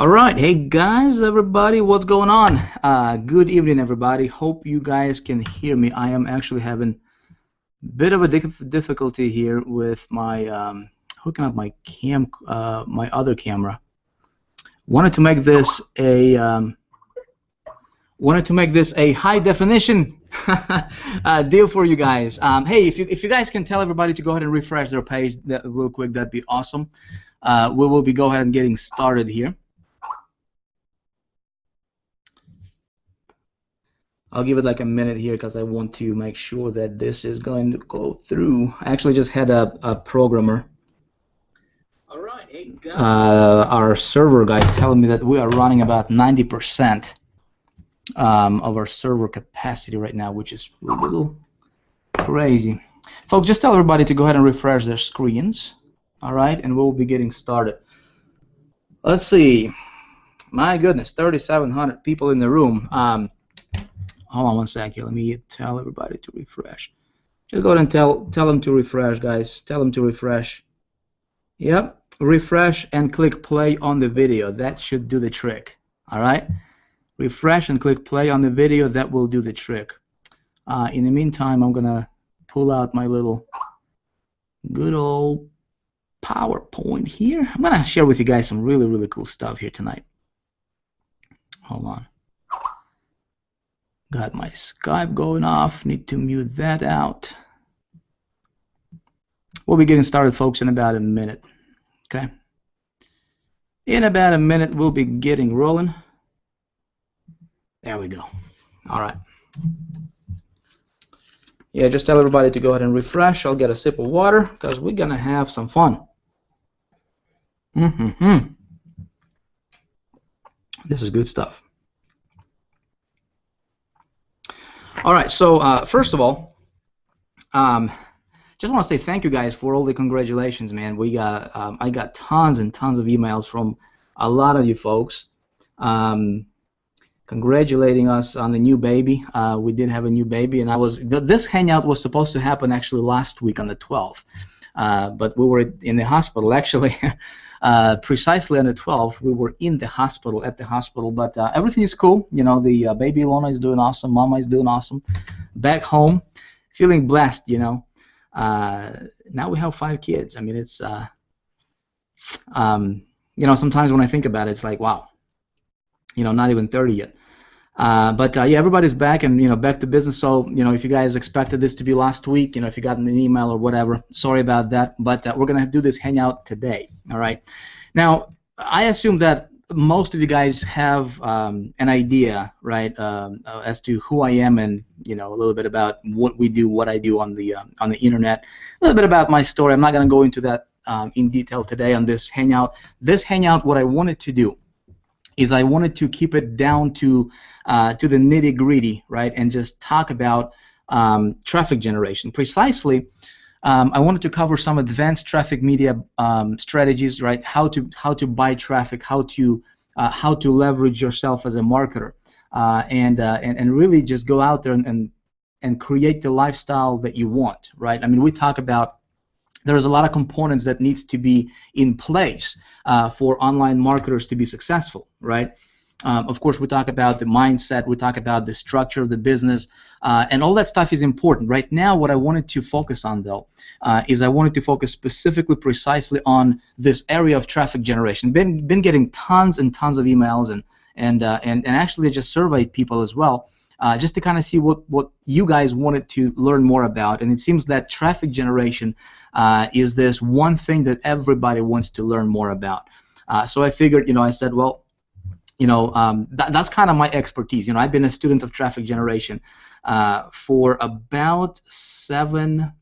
All right, hey guys, everybody, what's going on? Good evening, everybody. Hope you guys can hear me. I am actually having a bit of a difficulty here with my hooking up my other camera. Wanted to make this a high definition deal for you guys. Hey, if you guys can tell everybody to go ahead and refresh their page real quick, that'd be awesome. We will be go ahead and getting started here. I'll give it like a minute here because I want to make sure that this is going to go through. I actually just had a programmer, our server guy, telling me that we are running about 90% of our server capacity right now, which is a little crazy. Folks, just tell everybody to go ahead and refresh their screens, all right, and we'll be getting started. Let's see. My goodness, 3,700 people in the room. Hold on one sec here. Let me tell everybody to refresh. Just go ahead and tell them to refresh, guys. Tell them to refresh. Yep. Refresh and click play on the video. That should do the trick. All right. Refresh and click play on the video. That will do the trick. In the meantime, I'm gonna pull out my little good old PowerPoint here. I'm gonna share with you guys some really cool stuff here tonight. Hold on. Got my Skype going off. Need to mute that out. We'll be getting started, folks, in about a minute. Okay? In about a minute, we'll be getting rolling. There we go. All right. Yeah, just tell everybody to go ahead and refresh. I'll get a sip of water because we're going to have some fun. This is good stuff. All right, so first of all, just want to say thank you guys for all the congratulations, man. We got I got tons and tons of emails from a lot of you folks congratulating us on the new baby. We did have a new baby, and this hangout was supposed to happen actually last week on the 12th, but we were in the hospital actually. Precisely on the 12th, we were at the hospital, but everything is cool. You know, the baby Ilona is doing awesome, Mama is doing awesome. Back home, feeling blessed, you know. Now we have 5 kids. I mean, it's, you know, sometimes when I think about it, it's like, wow, you know, not even 30 yet. But yeah, everybody's back and, you know, back to business. So, you know, if you guys expected this to be last week, you know, if you got an email or whatever, sorry about that. But we're going to do this hangout today. All right. Now, I assume that most of you guys have an idea, right, as to who I am and, you know, a little bit about what we do, what I do on the internet, a little bit about my story. I'm not going to go into that in detail today on this hangout. This hangout, what I wanted to do is I wanted to keep it down to the nitty-gritty, right, and just talk about traffic generation. Precisely, I wanted to cover some advanced traffic media strategies, right? How to buy traffic, how to leverage yourself as a marketer, and really just go out there and create the lifestyle that you want, right? I mean, we talk about there's a lot of components that needs to be in place for online marketers to be successful, right? Of course, we talk about the mindset, we talk about the structure of the business, and all that stuff is important. Right now, what I wanted to focus on, though, is I wanted to focus specifically, precisely on this area of traffic generation. Been getting tons and tons of emails and actually just surveyed people as well. Just to kind of see what you guys wanted to learn more about, and it seems that traffic generation is this one thing that everybody wants to learn more about. So I figured, you know, I said, well, you know, that's kind of my expertise. You know, I've been a student of traffic generation for about seven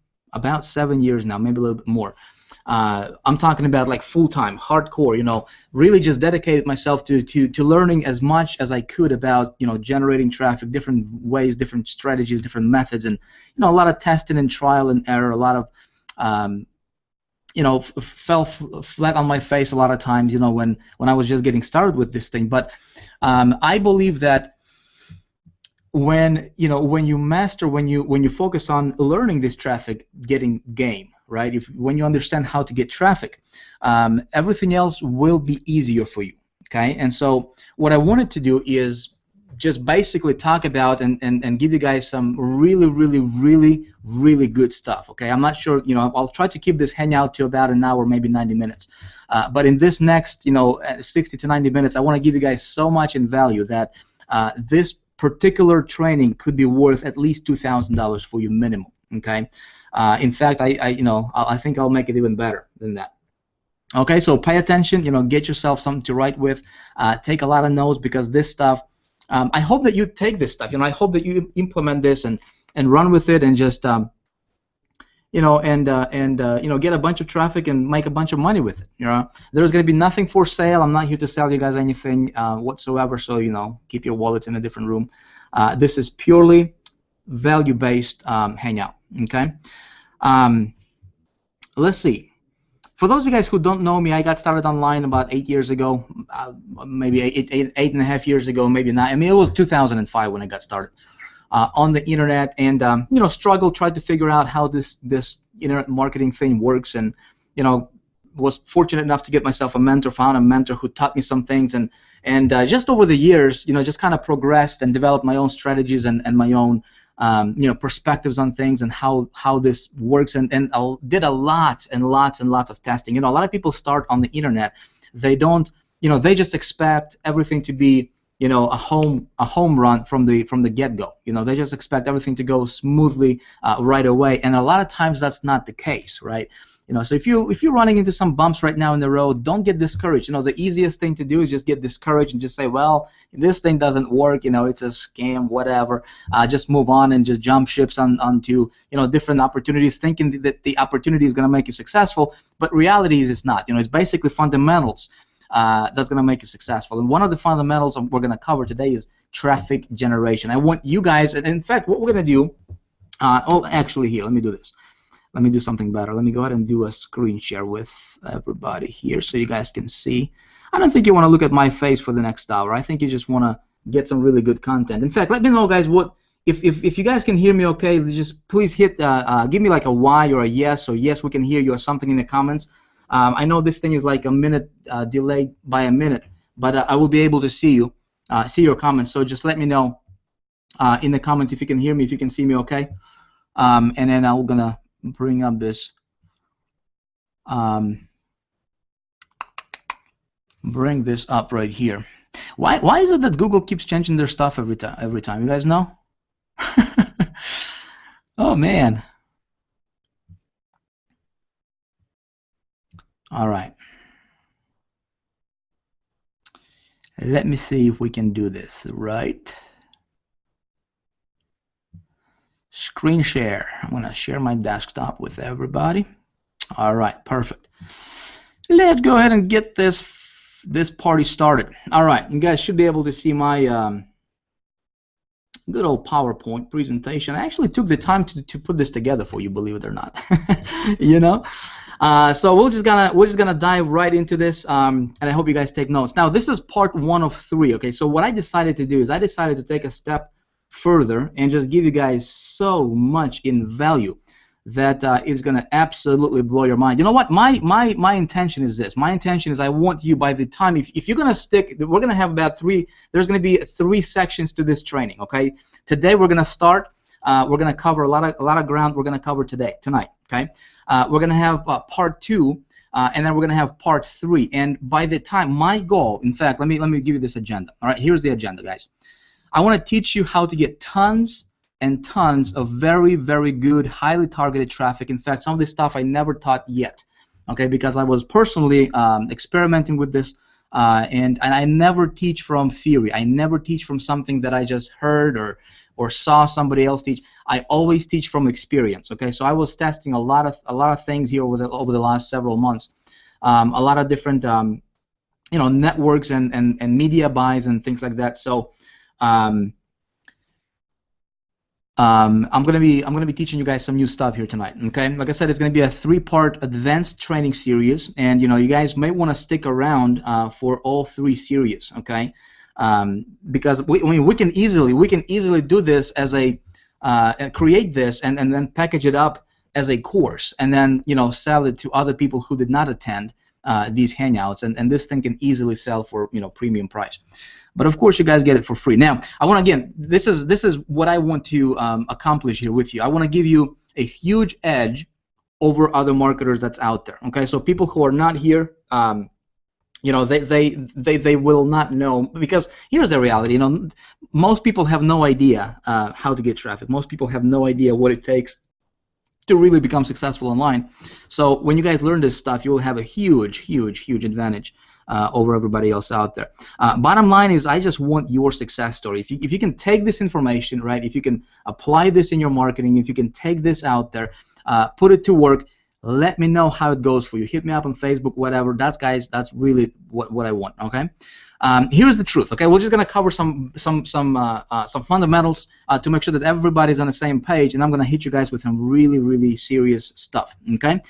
years now, maybe a little bit more. I'm talking about like full-time, hardcore, you know, really just dedicated myself to learning as much as I could about, you know, generating traffic, different ways, different strategies, different methods, and, you know, a lot of testing and trial and error, a lot of, you know, fell flat on my face a lot of times, you know, when I was just getting started with this thing. But I believe that when you master, when you focus on learning this traffic getting game, right? When you understand how to get traffic, everything else will be easier for you. Okay, and so what I wanted to do is just basically talk about and give you guys some really good stuff. Okay, I'm not sure, I'll try to keep this hangout to about an hour, maybe 90 minutes. But in this next 60 to 90 minutes, I want to give you guys so much in value that this particular training could be worth at least $2,000 for you minimum. Okay, in fact, I think I'll make it even better than that. Okay, so pay attention, get yourself something to write with, take a lot of notes, because this stuff, I hope that you take this stuff, I hope that you implement this and run with it and just, get a bunch of traffic and make a bunch of money with it. There's going to be nothing for sale. I'm not here to sell you guys anything whatsoever, so, keep your wallets in a different room. This is purely value-based hangout, okay? Let's see. For those of you guys who don't know me, I got started online about 8 years ago, maybe eight and a half years ago, maybe not. I mean, it was 2005 when I got started on the internet, and struggled, tried to figure out how this internet marketing thing works, and was fortunate enough to get myself a mentor, found a mentor who taught me some things, and just over the years, just kind of progressed and developed my own strategies and my own perspectives on things and how this works, and I did a lot and lots of testing. A lot of people start on the internet, they don't, they just expect everything to be, a home run from the get-go. They just expect everything to go smoothly right away, and a lot of times that's not the case, right? So if you're running into some bumps right now in the road, don't get discouraged. The easiest thing to do is just get discouraged and just say, well, this thing doesn't work. It's a scam, whatever. Just move on and just jump ships onto different opportunities, thinking that the opportunity is going to make you successful. But reality is it's not. It's basically fundamentals that's going to make you successful. And one of the fundamentals we're going to cover today is traffic generation. I want you guys, and in fact, what we're going to do. Actually, here, let me do this. Let me do something better. Let me go ahead and do a screen share with everybody here so you guys can see. I don't think you want to look at my face for the next hour. I think you just want to get some really good content. In fact, let me know, guys, what if you guys can hear me okay, just please hit give me like a Y or a yes, or yes, we can hear you, or something in the comments. I know this thing is like a minute delayed by a minute, but I will be able to see you, see your comments. So just let me know in the comments if you can hear me, if you can see me okay. And then I'm going to bring up this, bring this up right here. Why is it that Google keeps changing their stuff every time? You guys know? Oh man. All right. Let me see if we can do this right. Screen share. I'm going to share my desktop with everybody. All right, perfect. Let's go ahead and get this party started. All right, you guys should be able to see my good old PowerPoint presentation. I actually took the time to put this together for you, believe it or not. So we're just gonna dive right into this, and I hope you guys take notes. Now, this is part 1 of 3. Okay, so what I decided to do is I decided to take a step further and just give you guys so much in value that is going to absolutely blow your mind. You know what? My intention is this. My intention is I want you, by the time, if you're going to stick, we're going to have about 3, there's going to be 3 sections to this training, okay? Today we're going to start, we're going to cover a lot of ground we're going to cover tonight, okay? We're going to have part 2, and then we're going to have part 3. And by the time, my goal, in fact, let me give you this agenda. All right, here's the agenda, guys. I want to teach you how to get tons and tons of very, very good, highly targeted traffic. In fact, some of this stuff I never taught yet, okay, because I was personally experimenting with this, and I never teach from theory. I never teach from something that I just heard or saw somebody else teach. I always teach from experience, okay? So I was testing a lot of things here over the last several months, a lot of different networks and media buys and things like that. So I'm gonna be teaching you guys some new stuff here tonight. Okay, like I said, it's gonna be a 3-part advanced training series, and you guys may want to stick around for all 3 series. Okay, because we can easily do this as a create this and then package it up as a course, and then sell it to other people who did not attend. these hangouts, and this thing can easily sell for premium price. But of course, you guys get it for free. Now, I want to, again, this is what I want to accomplish here with you. I want to give you a huge edge over other marketers that's out there. Okay, so people who are not here, they will not know, because here's the reality. Most people have no idea how to get traffic. Most people have no idea what it takes to really become successful online. So when you guys learn this stuff, you will have a huge advantage over everybody else out there. Bottom line is, I just want your success story. If you can take this information, right, if you can apply this in your marketing, if you can take this out there, put it to work, let me know how it goes for you. Hit me up on Facebook, whatever. That's really what I want. Okay. Here's the truth. Okay, we're just gonna cover some fundamentals to make sure that everybody's on the same page, and I'm gonna hit you guys with some really serious stuff. Okay.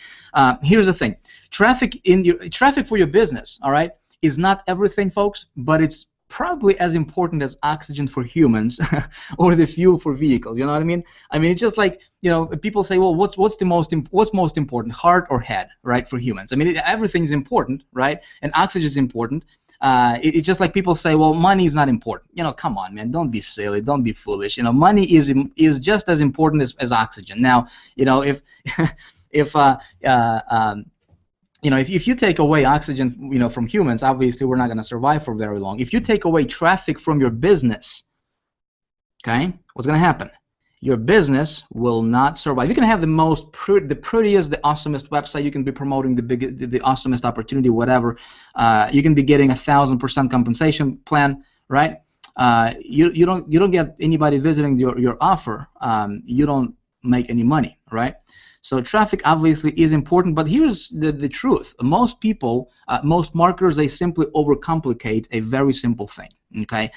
Here's the thing. Traffic for your business, all right, is not everything, folks, but it's probably as important as oxygen for humans or the fuel for vehicles. You know what I mean? It's just like, people say, well, what's most important, heart or head, right, for humans? Everything's important, right? And oxygen is important. It's just like people say, well, money is not important. Come on, man, don't be silly, don't be foolish. Money is just as important as oxygen. Now, if if you take away oxygen, from humans, obviously we're not going to survive for very long. If you take away traffic from your business, okay, what's going to happen? Your business will not survive. You can have the prettiest, the awesomest website. You can be promoting the awesomest opportunity, whatever. You can be getting 1,000% compensation plan, right? You don't get anybody visiting your offer. You don't make any money, right? So traffic obviously is important, but here's the truth. Most people, most marketers, they simply overcomplicate a very simple thing. Okay,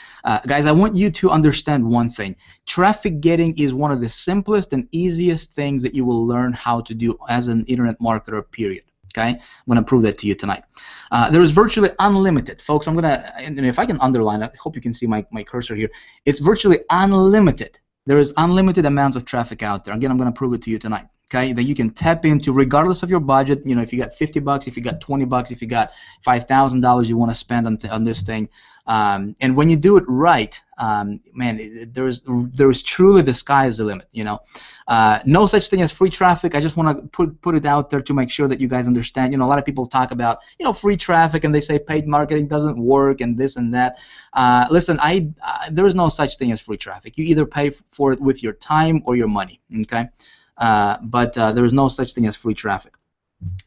guys, I want you to understand one thing. Traffic getting is one of the simplest and easiest things that you will learn how to do as an internet marketer, period. Okay, I'm going to prove that to you tonight. There is virtually unlimited, folks. And if I can underline, I hope you can see my cursor here. It's virtually unlimited. There is unlimited amounts of traffic out there. Again, I'm going to prove it to you tonight. Okay, that you can tap into regardless of your budget. If you got $50, if you got $20, if you got $5,000 you want to spend on this thing, and when you do it right, man, there is truly, the sky is the limit. No such thing as free traffic. I just want to put it out there to make sure that you guys understand. A lot of people talk about free traffic, and they say paid marketing doesn't work and this and that. Listen, there is no such thing as free traffic. You either pay for it with your time or your money. Okay. But there is no such thing as free traffic.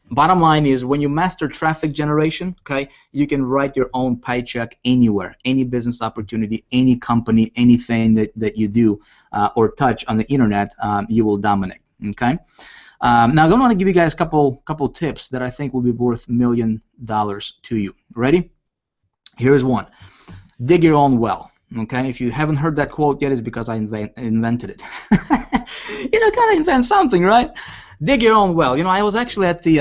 Bottom line is, when you master traffic generation, okay, you can write your own paycheck anywhere, any business opportunity, any company, anything that you do or touch on the internet, you will dominate. Okay. Now I'm going to give you guys a couple tips that I think will be worth $1 million to you. Ready? Here's one. Dig your own well. Okay, if you haven't heard that quote yet, it's because I invented it. Gotta invent something, right? Dig your own well. I was actually at the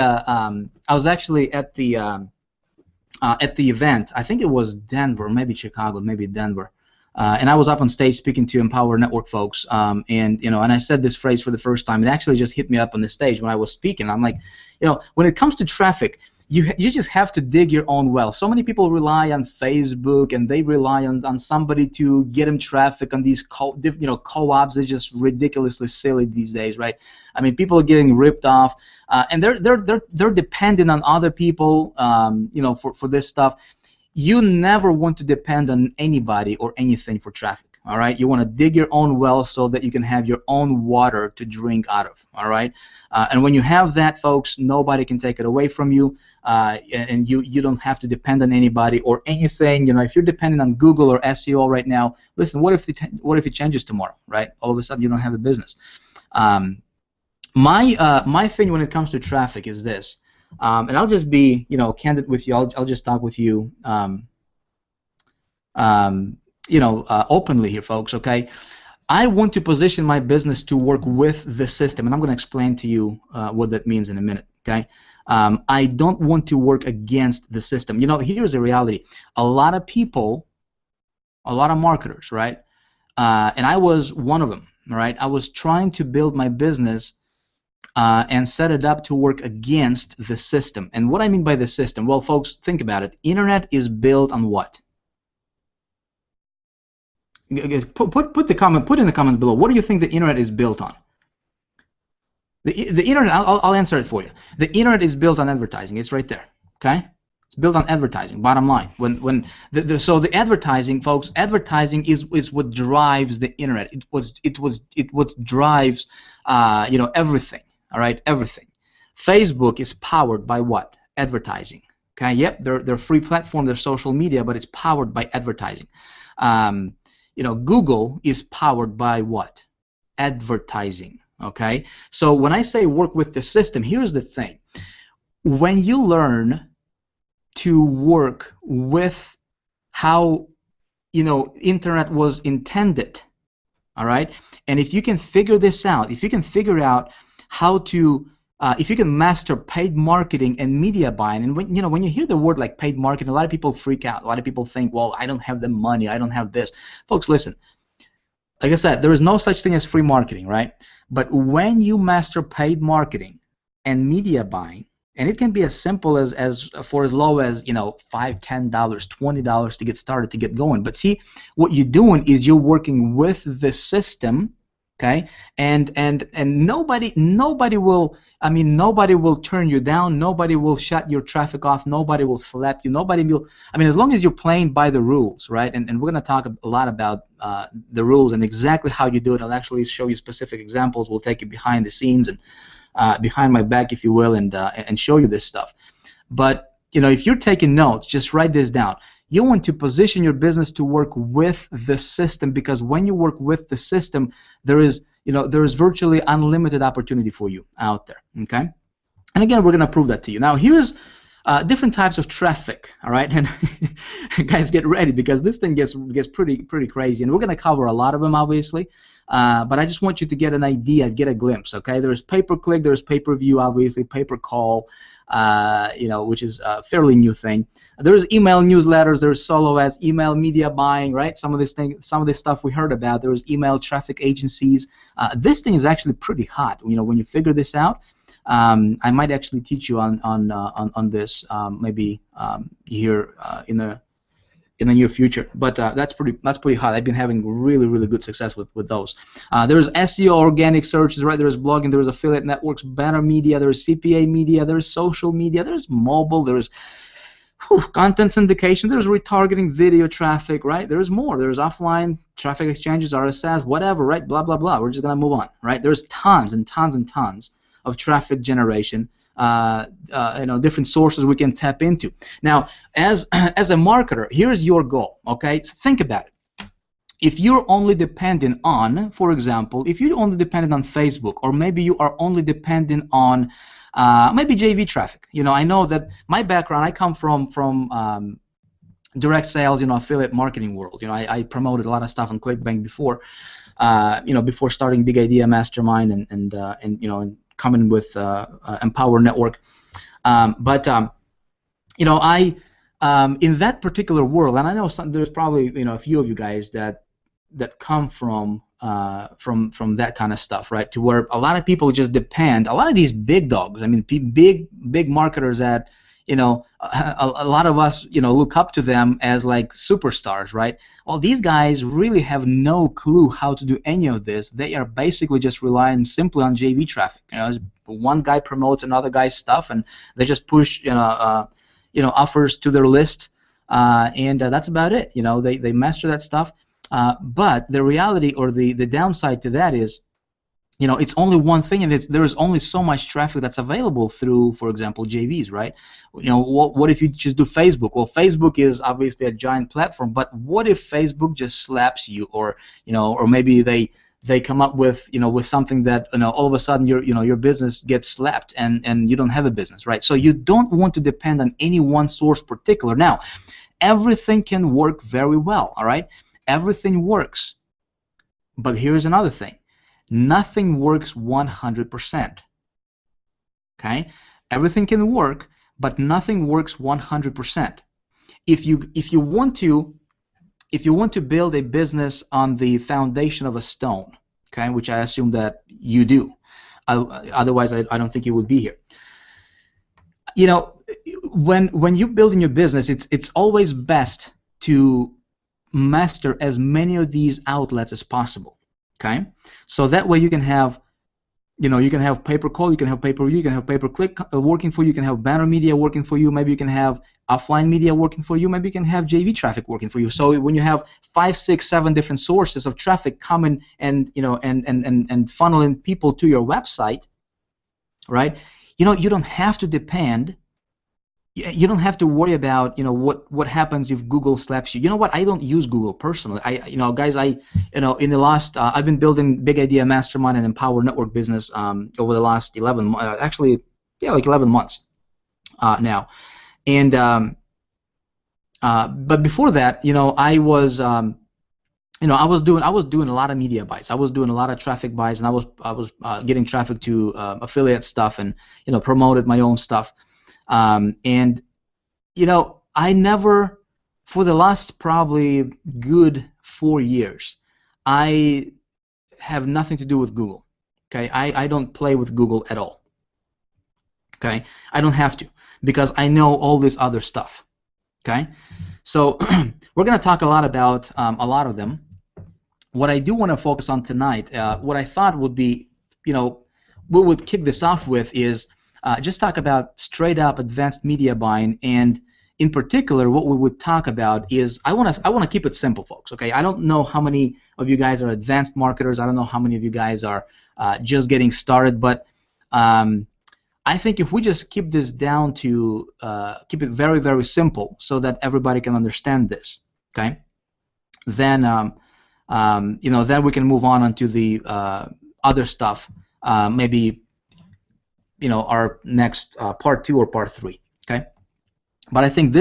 event. I think it was Denver, maybe Chicago, maybe Denver. And I was up on stage speaking to Empower Network folks, and I said this phrase for the first time. It actually just hit me up on the stage when I was speaking. I'm like, when it comes to traffic, you just have to dig your own well. So many people rely on Facebook, and they rely on somebody to get them traffic on these co-ops. They're just ridiculously silly these days, right? People are getting ripped off, and they're dependent on other people, for this stuff. You never want to depend on anybody or anything for traffic. All right, you want to dig your own well so that you can have your own water to drink out of. All right, and when you have that, folks, nobody can take it away from you, and you don't have to depend on anybody or anything. If you're dependent on Google or SEO right now, listen, what if it changes tomorrow, right? All of a sudden you don't have a business. My thing when it comes to traffic is this, and I'll just be candid with you. I'll just talk with you. Openly here, folks, okay? I want to position my business to work with the system, and I'm going to explain to you what that means in a minute, okay? I don't want to work against the system. Here's the reality. A lot of people, a lot of marketers, right? And I was one of them, right? I was trying to build my business and set it up to work against the system. And what I mean by the system, well, folks, think about it. Internet is built on what? Put in the comments below. What do you think the internet is built on? The internet. I'll answer it for you. The internet is built on advertising. It's right there. Okay. It's built on advertising. Bottom line. So the advertising, folks, advertising is what drives the internet. It what drives everything. All right, everything. Facebook is powered by what? Advertising. Okay. Yep. They're a free platform. They're social media, but it's powered by advertising. Google is powered by what? Advertising. Okay. So when I say work with the system, here's the thing. When you learn to work with how internet was intended, all right, and if you can figure this out, if you can figure out how to if you can master paid marketing and media buying, and when you hear the word like paid marketing, a lot of people freak out. A lot of people think, well, I don't have the money, I don't have this. Folks, listen. Like I said, there is no such thing as free marketing, right? But when you master paid marketing and media buying, and it can be as simple as for as low as $5, $10, $20 to get started, to get going. But see, what you're doing is you're working with the system. Okay, and nobody will, nobody will turn you down, nobody will shut your traffic off, nobody will slap you, nobody will, as long as you're playing by the rules, right? And we're going to talk a lot about the rules and exactly how you do it. I'll actually show you specific examples. We'll take you behind the scenes and behind my back, if you will, and show you this stuff. But if you're taking notes, just write this down. You want to position your business to work with the system, because when you work with the system, there is virtually unlimited opportunity for you out there. Okay, and again, we're going to prove that to you. Now, here's different types of traffic. All right, and guys, get ready, because this thing gets pretty crazy, and we're going to cover a lot of them, obviously. But I just want you to get an idea, get a glimpse. Okay, there's pay-per-click, there's pay-per-view, obviously, pay-per-call. Which is a fairly new thing. There's email newsletters, there's solo ads, email media buying, right? Some of this stuff we heard about. There's email traffic agencies. This thing is actually pretty hot. When you figure this out, I might actually teach you on this maybe here in the near future. But that's pretty hot. I've been having really good success with those. There's SEO, organic searches, right? There's blogging, there's affiliate networks, banner media, there's CPA media, there's social media, there's mobile, there's content syndication, there's retargeting, video traffic, right? There's more. There's offline traffic exchanges, RSS, whatever, right? Blah blah blah. We're just gonna move on, right? There's tons and tons of traffic generation. Different sources we can tap into. Now, as a marketer, here's your goal. Okay, so think about it. If you're only dependent on, for example, if you're only dependent on Facebook, or maybe you are only dependent on maybe JV traffic. I know that my background, I come from direct sales, affiliate marketing world. I promoted a lot of stuff on ClickBank before, before starting Big Idea Mastermind and coming with Empower Network, but I in that particular world, and I know there's probably a few of you guys that come from that kind of stuff, right? To where a lot of people just depend. A lot of these big dogs, big marketers that a lot of us look up to them as like superstars, right? Well, these guys really have no clue how to do any of this. They are basically just relying simply on JV traffic. One guy promotes another guy's stuff, and they just push offers to their list, and that's about it. They master that stuff. But the reality, or the downside to that is, it's only one thing, and there is only so much traffic that's available through, for example, JVs, right? What if you just do Facebook? Well, Facebook is obviously a giant platform, but what if Facebook just slaps you, or maybe they come up with with something that all of a sudden your business gets slapped, and you don't have a business, right? So you don't want to depend on any one source particular. Now, everything can work very well, all right? Everything works, but here's another thing. Nothing works 100%. Okay? Everything can work, but nothing works 100%. If you want to build a business on the foundation of a stone, okay, which I assume that you do, Otherwise, I don't think you would be here. You know, when you're building your business, it's always best to master as many of these outlets as possible. Okay, so that way you can have, you can have pay-per-call, you can have pay-per-view, you can have pay-per-click working for you, you can have banner media working for you, maybe you can have offline media working for you, maybe you can have JV traffic working for you. So when you have 5, 6, 7 different sources of traffic coming and and funneling people to your website, right? You don't have to depend. You don't have to worry about what happens if Google slaps you. You know what? I don't use Google personally. Guys, in the last I've been building Big Idea Mastermind and Empower Network business over the last 11 months now. And but before that, I was I was doing a lot of media buys. I was doing a lot of traffic buys, and I was getting traffic to affiliate stuff, and promoted my own stuff. And I never, for the last probably good 4 years, I have nothing to do with Google. Okay, I don't play with Google at all. Okay, I don't have to, because I know all this other stuff. Okay, so we're going to talk a lot about a lot of them. What I do want to focus on tonight, what I thought would be, what would kick this off with is just talk about straight up advanced media buying, and in particular, what we would talk about is I want to keep it simple, folks. Okay, I don't know how many of you guys are advanced marketers. I don't know how many of you guys are just getting started, but I think if we just keep this down to keep it very, very simple, so that everybody can understand this, okay, then then we can move on to the other stuff, maybe our next part 2 or part 3, okay. But I think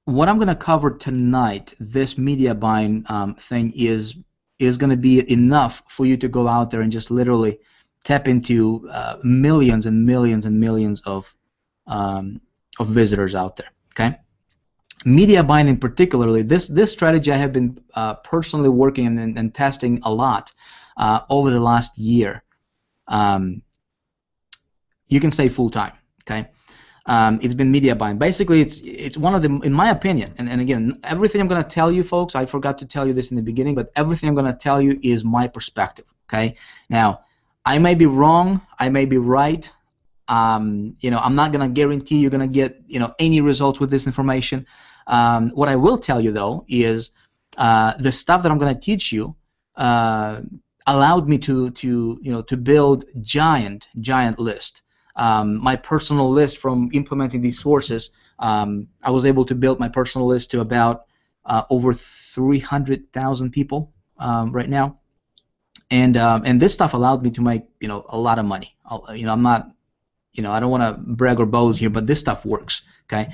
what I'm going to cover tonight, this media buying thing, is going to be enough for you to go out there and just literally tap into millions and millions and millions of visitors out there. Okay, media buying in particularly, this strategy I have been personally working and testing a lot over the last year. You can say full time. Okay. It's been media buying. Basically, it's one of the, in my opinion, and again, everything I'm going to tell you, folks, I forgot to tell you this in the beginning, but everything I'm going to tell you is my perspective. Okay. Now, I may be wrong, I may be right. I'm not going to guarantee you're going to get any results with this information. What I will tell you though is the stuff that I'm going to teach you allowed me to build giant list. My personal list from implementing these sources, I was able to build my personal list to about over 300,000 people right now, and this stuff allowed me to make a lot of money. I'm not, I don't want to brag or boast here, but this stuff works. Okay,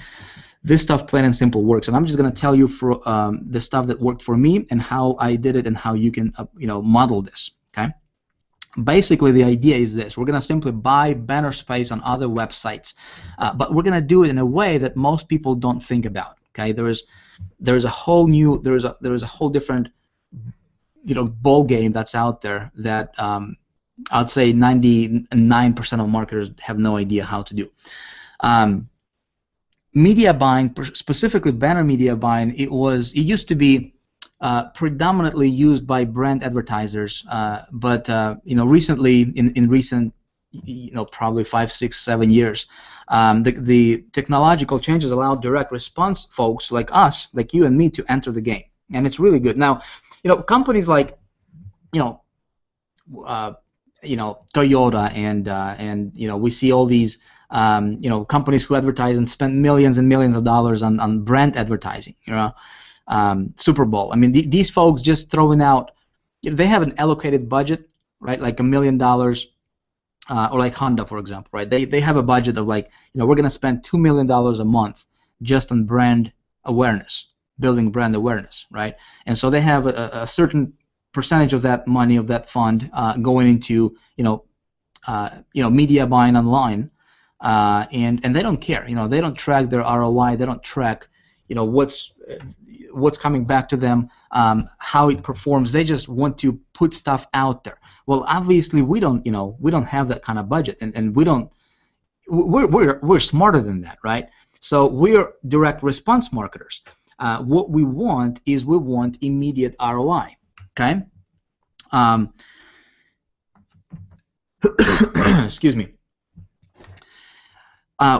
this stuff plain and simple works, and I'm just going to tell you for the stuff that worked for me and how I did it and how you can model this. Okay. Basically, the idea is this: we're going to simply buy banner space on other websites, but we're going to do it in a way that most people don't think about. Okay, there is a whole different ball game that's out there that I'd say 99% of marketers have no idea how to do. Media buying, specifically banner media buying, it used to be predominantly used by brand advertisers, but recently, in recent, probably 5, 6, 7 years, the technological changes allow direct response folks like us, like you and me, to enter the game, and it's really good. Now, companies like, Toyota and we see all these companies who advertise and spend millions and millions of dollars on brand advertising. Super Bowl. I mean, these folks just throwing out. They have an allocated budget, right? Like $1 million, or like Honda, for example, right? They have a budget of like, we're going to spend $2 million a month just on brand awareness, building brand awareness, right? And so they have a certain percentage of that money, of that fund, going into media buying online, and they don't care. They don't track their ROI. They don't track what's coming back to them, how it performs. They just want to put stuff out there. Well, obviously we don't, we don't have that kind of budget, and we don't. We're smarter than that, right? So we're direct response marketers. What we want is we want immediate ROI. Okay. Excuse me.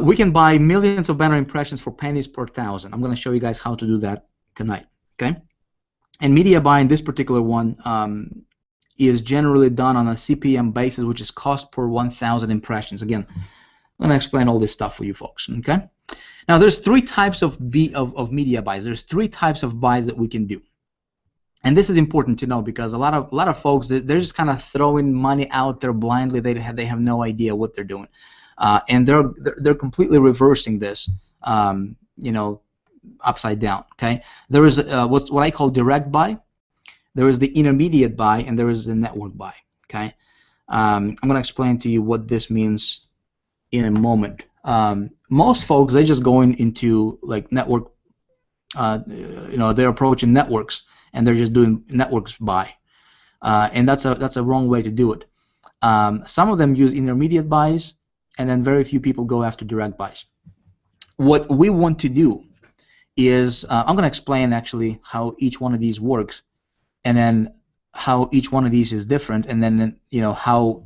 We can buy millions of banner impressions for pennies per thousand. I'm going to show you guys how to do that tonight. Okay. And media buying, this particular one, is generally done on a CPM basis, which is cost per 1,000 impressions. Again, I'm going to explain all this stuff for you folks. Okay. Now, there's three types of media buys. There's three types of buys that we can do, and this is important to know because a lot of folks, they're just kind of throwing money out there blindly. They have no idea what they're doing, and they're completely reversing this, upside down. Okay. There is what I call direct buy. There is the intermediate buy, and there is the network buy. Okay. I'm going to explain to you what this means in a moment. Most folks, they just going into like network, they're approaching networks and they're just doing networks buy, and that's a wrong way to do it. Some of them use intermediate buys, and then very few people go after direct buys. What we want to do is I'm going to explain actually how each one of these works, and then how each one of these is different, and then how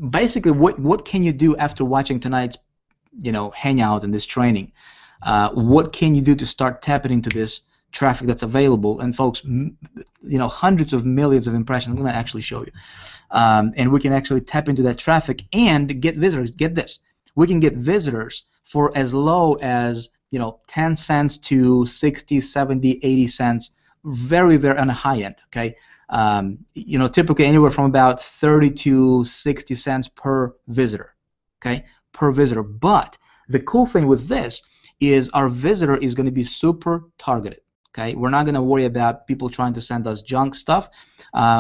basically what can you do after watching tonight's hangout and this training. What can you do to start tapping into this traffic that's available? And folks, hundreds of millions of impressions. I'm going to actually show you, and we can actually tap into that traffic and get visitors. Get this, we can get visitors for as low as 10 cents to 60, 70, 80 cents, very, very on the high end. Okay. Typically anywhere from about 30 to 60 cents per visitor, okay, per visitor. But the cool thing with this is our visitor is going to be super targeted, okay? We're not going to worry about people trying to send us junk stuff.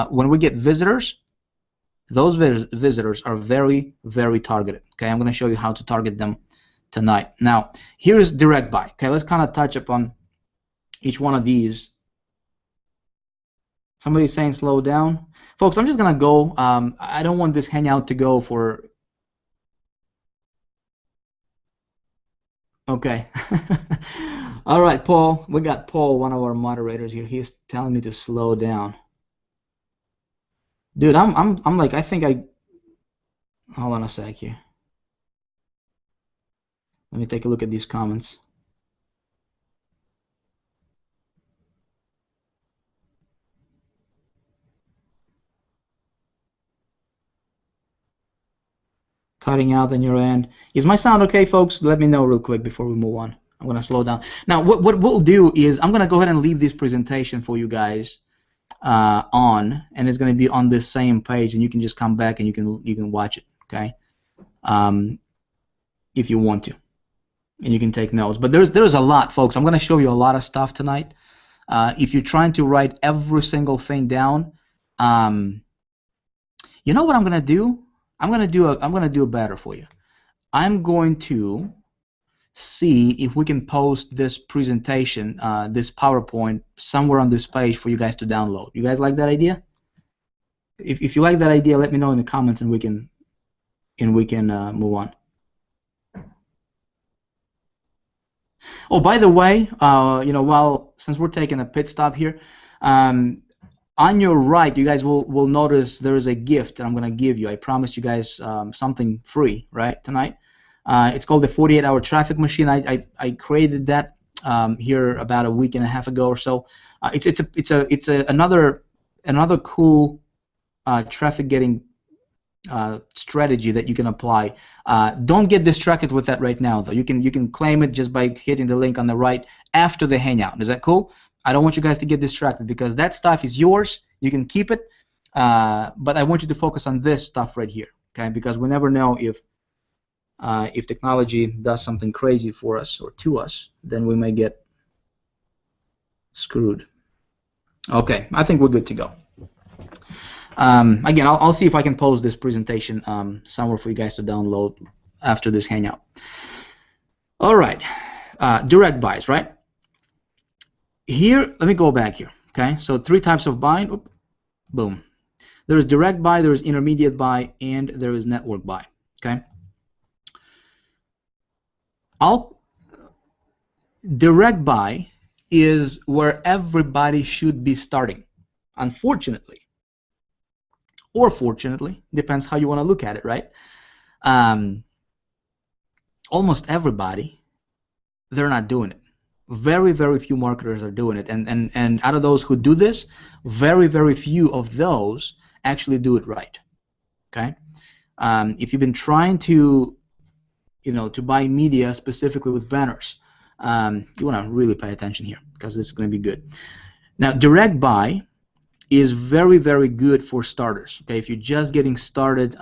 When we get visitors, those visitors are very, very targeted, okay? I'm going to show you how to target them tonight. Now, here's direct buy, okay? Let's kind of touch upon each one of these. Somebody's saying slow down. Folks, I'm just going to go. I don't want this hangout to go for... Okay. All right, Paul. We got Paul, one of our moderators here. He's telling me to slow down. Dude, I'm like, I think I... Hold on a sec here. Let me take a look at these comments. Cutting out on your end. Is my sound okay, folks? Let me know real quick before we move on. I'm going to slow down. Now, what we'll do is I'm going to go ahead and leave this presentation for you guys on, and it's going to be on this same page, and you can just come back and you can watch it, okay? If you want to, and you can take notes. But there's a lot, folks. I'm going to show you a lot of stuff tonight. If you're trying to write every single thing down, you know what I'm going to do? I'm going to do it better for you. I'm going to see if we can post this presentation, this PowerPoint, somewhere on this page for you guys to download. You guys like that idea? If you like that idea, let me know in the comments, and we can move on. Oh, by the way, since we're taking a pit stop here, on your right, you guys will notice there is a gift that I'm going to give you. I promised you guys something free, right, tonight. It's called the 48-hour traffic machine. I created that here about a week and a half ago or so. It's another cool traffic getting strategy that you can apply. Don't get distracted with that right now, though. You can claim it just by hitting the link on the right after the hangout. Is that cool? I don't want you guys to get distracted because that stuff is yours. You can keep it, but I want you to focus on this stuff right here, okay? Because we never know if technology does something crazy for us or to us, then we may get screwed. Okay, I think we're good to go. Again, I'll see if I can post this presentation somewhere for you guys to download after this hangout. All right, direct buys, right? Here, let me go back here. Okay, so three types of buying. Oop, boom. There is direct buy, there is intermediate buy, and there is network buy. Okay. Direct buy is where everybody should be starting. Unfortunately, or fortunately, depends how you want to look at it, right? Almost everybody, they're not doing it. Very, very few marketers are doing it, and out of those who do this, very, very few of those actually do it right. Okay. If you've been trying to, to buy media specifically with banners, you want to really pay attention here because this is going to be good. Now, direct buy is very, very good for starters. Okay, if you're just getting started,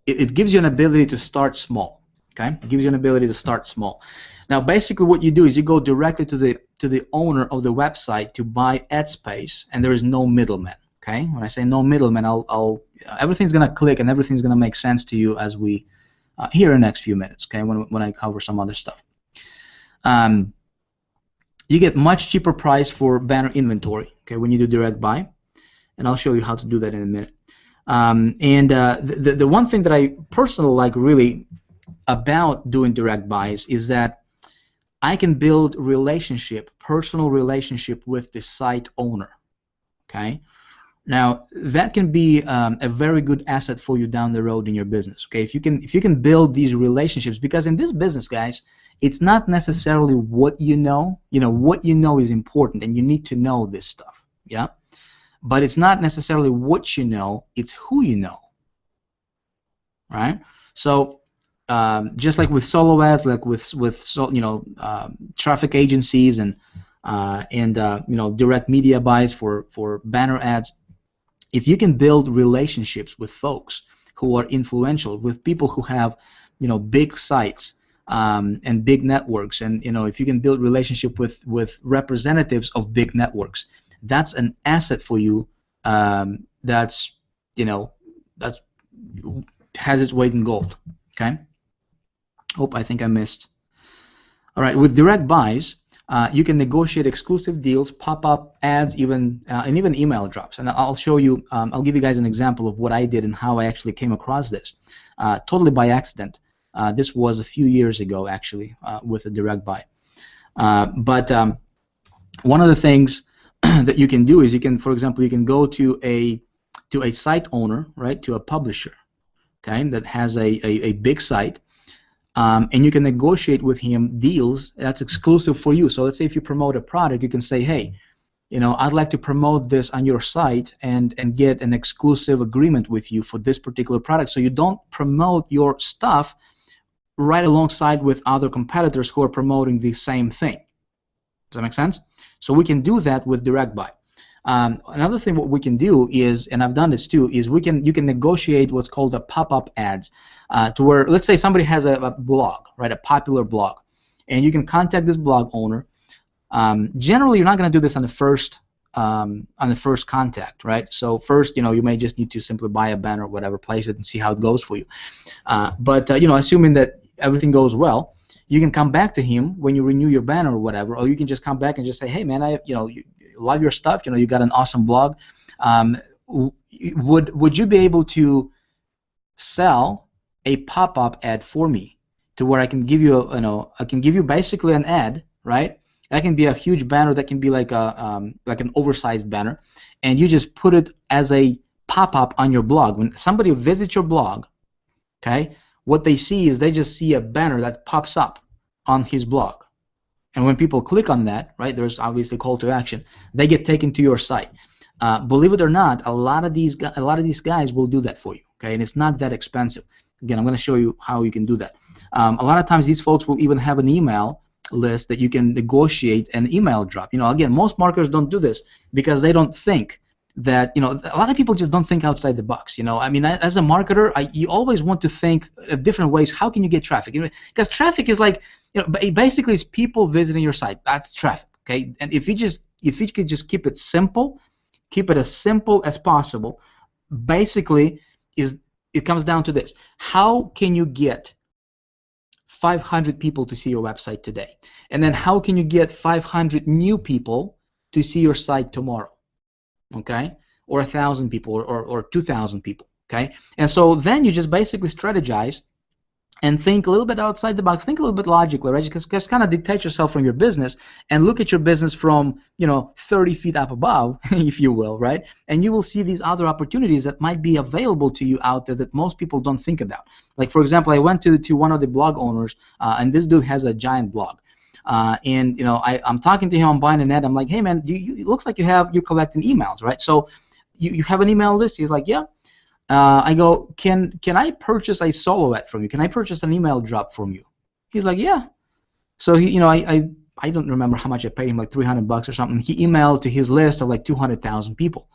it gives you an ability to start small. Okay, it gives you an ability to start small. Now, basically, what you do is you go directly to the owner of the website to buy ad space, and there is no middleman. Okay, when I say no middleman, everything's gonna click and everything's gonna make sense to you as we here in the next few minutes. Okay, when I cover some other stuff. You get much cheaper price for banner inventory. Okay, when you do direct buy, and I'll show you how to do that in a minute. The one thing that I personally like really about doing direct buys is that I can build personal relationship with the site owner. Okay, now that can be a very good asset for you down the road in your business. Okay, if you can build these relationships, because in this business, guys, it's not necessarily what you know. What you know is important, and you need to know this stuff. Yeah, but it's not necessarily what you know; it's who you know. Right? So. Just like with solo ads, like with traffic agencies and direct media buys for banner ads, if you can build relationships with folks who are influential, with people who have big sites and big networks, and if you can build relationship with representatives of big networks, that's an asset for you. That's has its weight in gold. Okay. I think I missed. All right, with direct buys, you can negotiate exclusive deals, pop-up ads, and even email drops. And I'll show you. I'll give you guys an example of what I did and how I actually came across this, totally by accident. This was a few years ago, actually, with a direct buy. But one of the things that you can do is for example, you can go to a site owner, right, to a publisher, okay, that has a big site. And you can negotiate with him deals that's exclusive for you. So let's say if you promote a product, you can say, hey, I'd like to promote this on your site and get an exclusive agreement with you for this particular product. So you don't promote your stuff right alongside with other competitors who are promoting the same thing. Does that make sense? So we can do that with direct buy. Another thing what we can do is, and I've done this too, is you can negotiate what's called a pop-up ads, to where, let's say somebody has a blog, right, a popular blog, and you can contact this blog owner. Generally, you're not going to do this on the first contact, right? So first, you may just need to simply buy a banner or whatever, place it, and see how it goes for you. But assuming that everything goes well, you can come back to him when you renew your banner or whatever, or you can just come back and just say, hey man, you love your stuff, you got an awesome blog. Would you be able to sell a pop-up ad for me, to where I can give you I can give you basically an ad, right? That can be a huge banner, that can be like an oversized banner, and you just put it as a pop-up on your blog. When somebody visits your blog, okay, what they see is they just see a banner that pops up on his blog. And when people click on that, right, there's obviously call to action. They get taken to your site. Believe it or not, a lot of these guys will do that for you. Okay, and it's not that expensive. Again, I'm going to show you how you can do that. A lot of times, these folks will even have an email list that you can negotiate an email drop. Again, most marketers don't do this because they don't think that, a lot of people just don't think outside the box. I mean, as a marketer, you always want to think of different ways. How can you get traffic? Because traffic is like, basically it's people visiting your site. That's traffic. Okay, and if you could just keep it simple, keep it as simple as possible, basically it comes down to this: how can you get 500 people to see your website today, and then how can you get 500 new people to see your site tomorrow? Okay, or 1,000 people, or 2,000 people. Okay, and so then you just basically strategize and think a little bit outside the box, think a little bit logically, right? Just kind of detach yourself from your business and look at your business from, 30 feet up above, if you will, right? And you will see these other opportunities that might be available to you out there that most people don't think about. Like, for example, I went to one of the blog owners, and this dude has a giant blog. And I'm talking to him, I'm buying an ad. I'm like, hey man, it looks like you're collecting emails, right? So you have an email list? He's like, yeah. I go, can I purchase a solo ad from you? Can I purchase an email drop from you? He's like, yeah. So I don't remember how much I paid him, like $300 or something. He emailed to his list of like 200,000 people.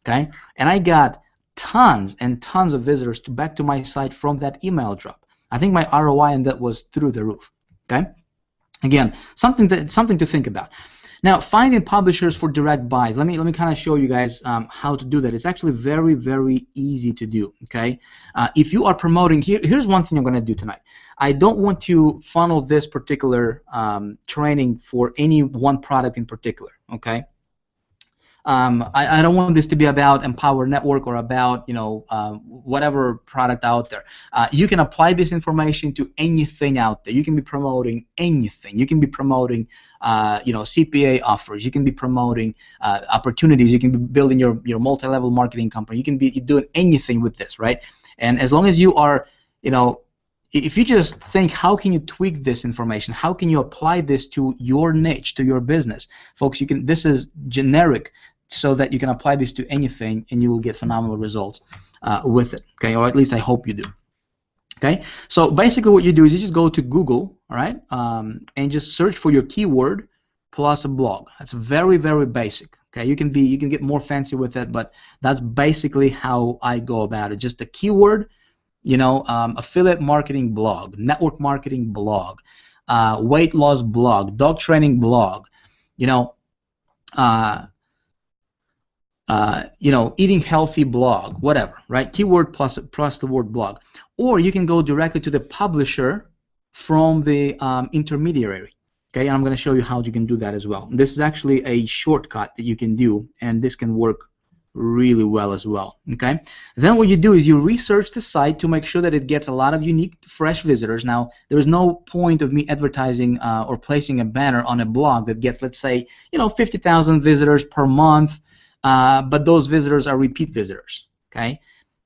Okay, and I got tons and tons of visitors back to my site from that email drop. I think my ROI on that was through the roof. Okay, again, something to think about. Now, finding publishers for direct buys. Let me kind of show you guys how to do that. It's actually very, very easy to do. Okay, if you are promoting, here's one thing I'm going to do tonight. I don't want to funnel this particular training for any one product in particular. Okay. I don't want this to be about Empower Network or about whatever product out there. You can apply this information to anything out there. You can be promoting anything. You can be promoting CPA offers. You can be promoting opportunities. You can be building your multi-level marketing company. You can be doing anything with this, right? And as long as you are, if you just think, how can you tweak this information? How can you apply this to your niche, to your business, folks? This is generic, so that you can apply this to anything, and you will get phenomenal results with it. Okay, or at least I hope you do. Okay, so basically what you do is you just go to Google, all right, and just search for your keyword plus a blog. That's very, very basic. Okay, you can get more fancy with it, but that's basically how I go about it. Just a keyword, affiliate marketing blog, network marketing blog, weight loss blog, dog training blog, eating healthy blog, whatever, right? Keyword plus the word blog. Or you can go directly to the publisher from the intermediary. Okay, and I'm going to show you how you can do that as well. This is actually a shortcut that you can do, and this can work really well as well. Okay, then what you do is you research the site to make sure that it gets a lot of unique, fresh visitors. Now, there is no point of me advertising or placing a banner on a blog that gets, let's say, 50,000 visitors per month, but those visitors are repeat visitors. Okay,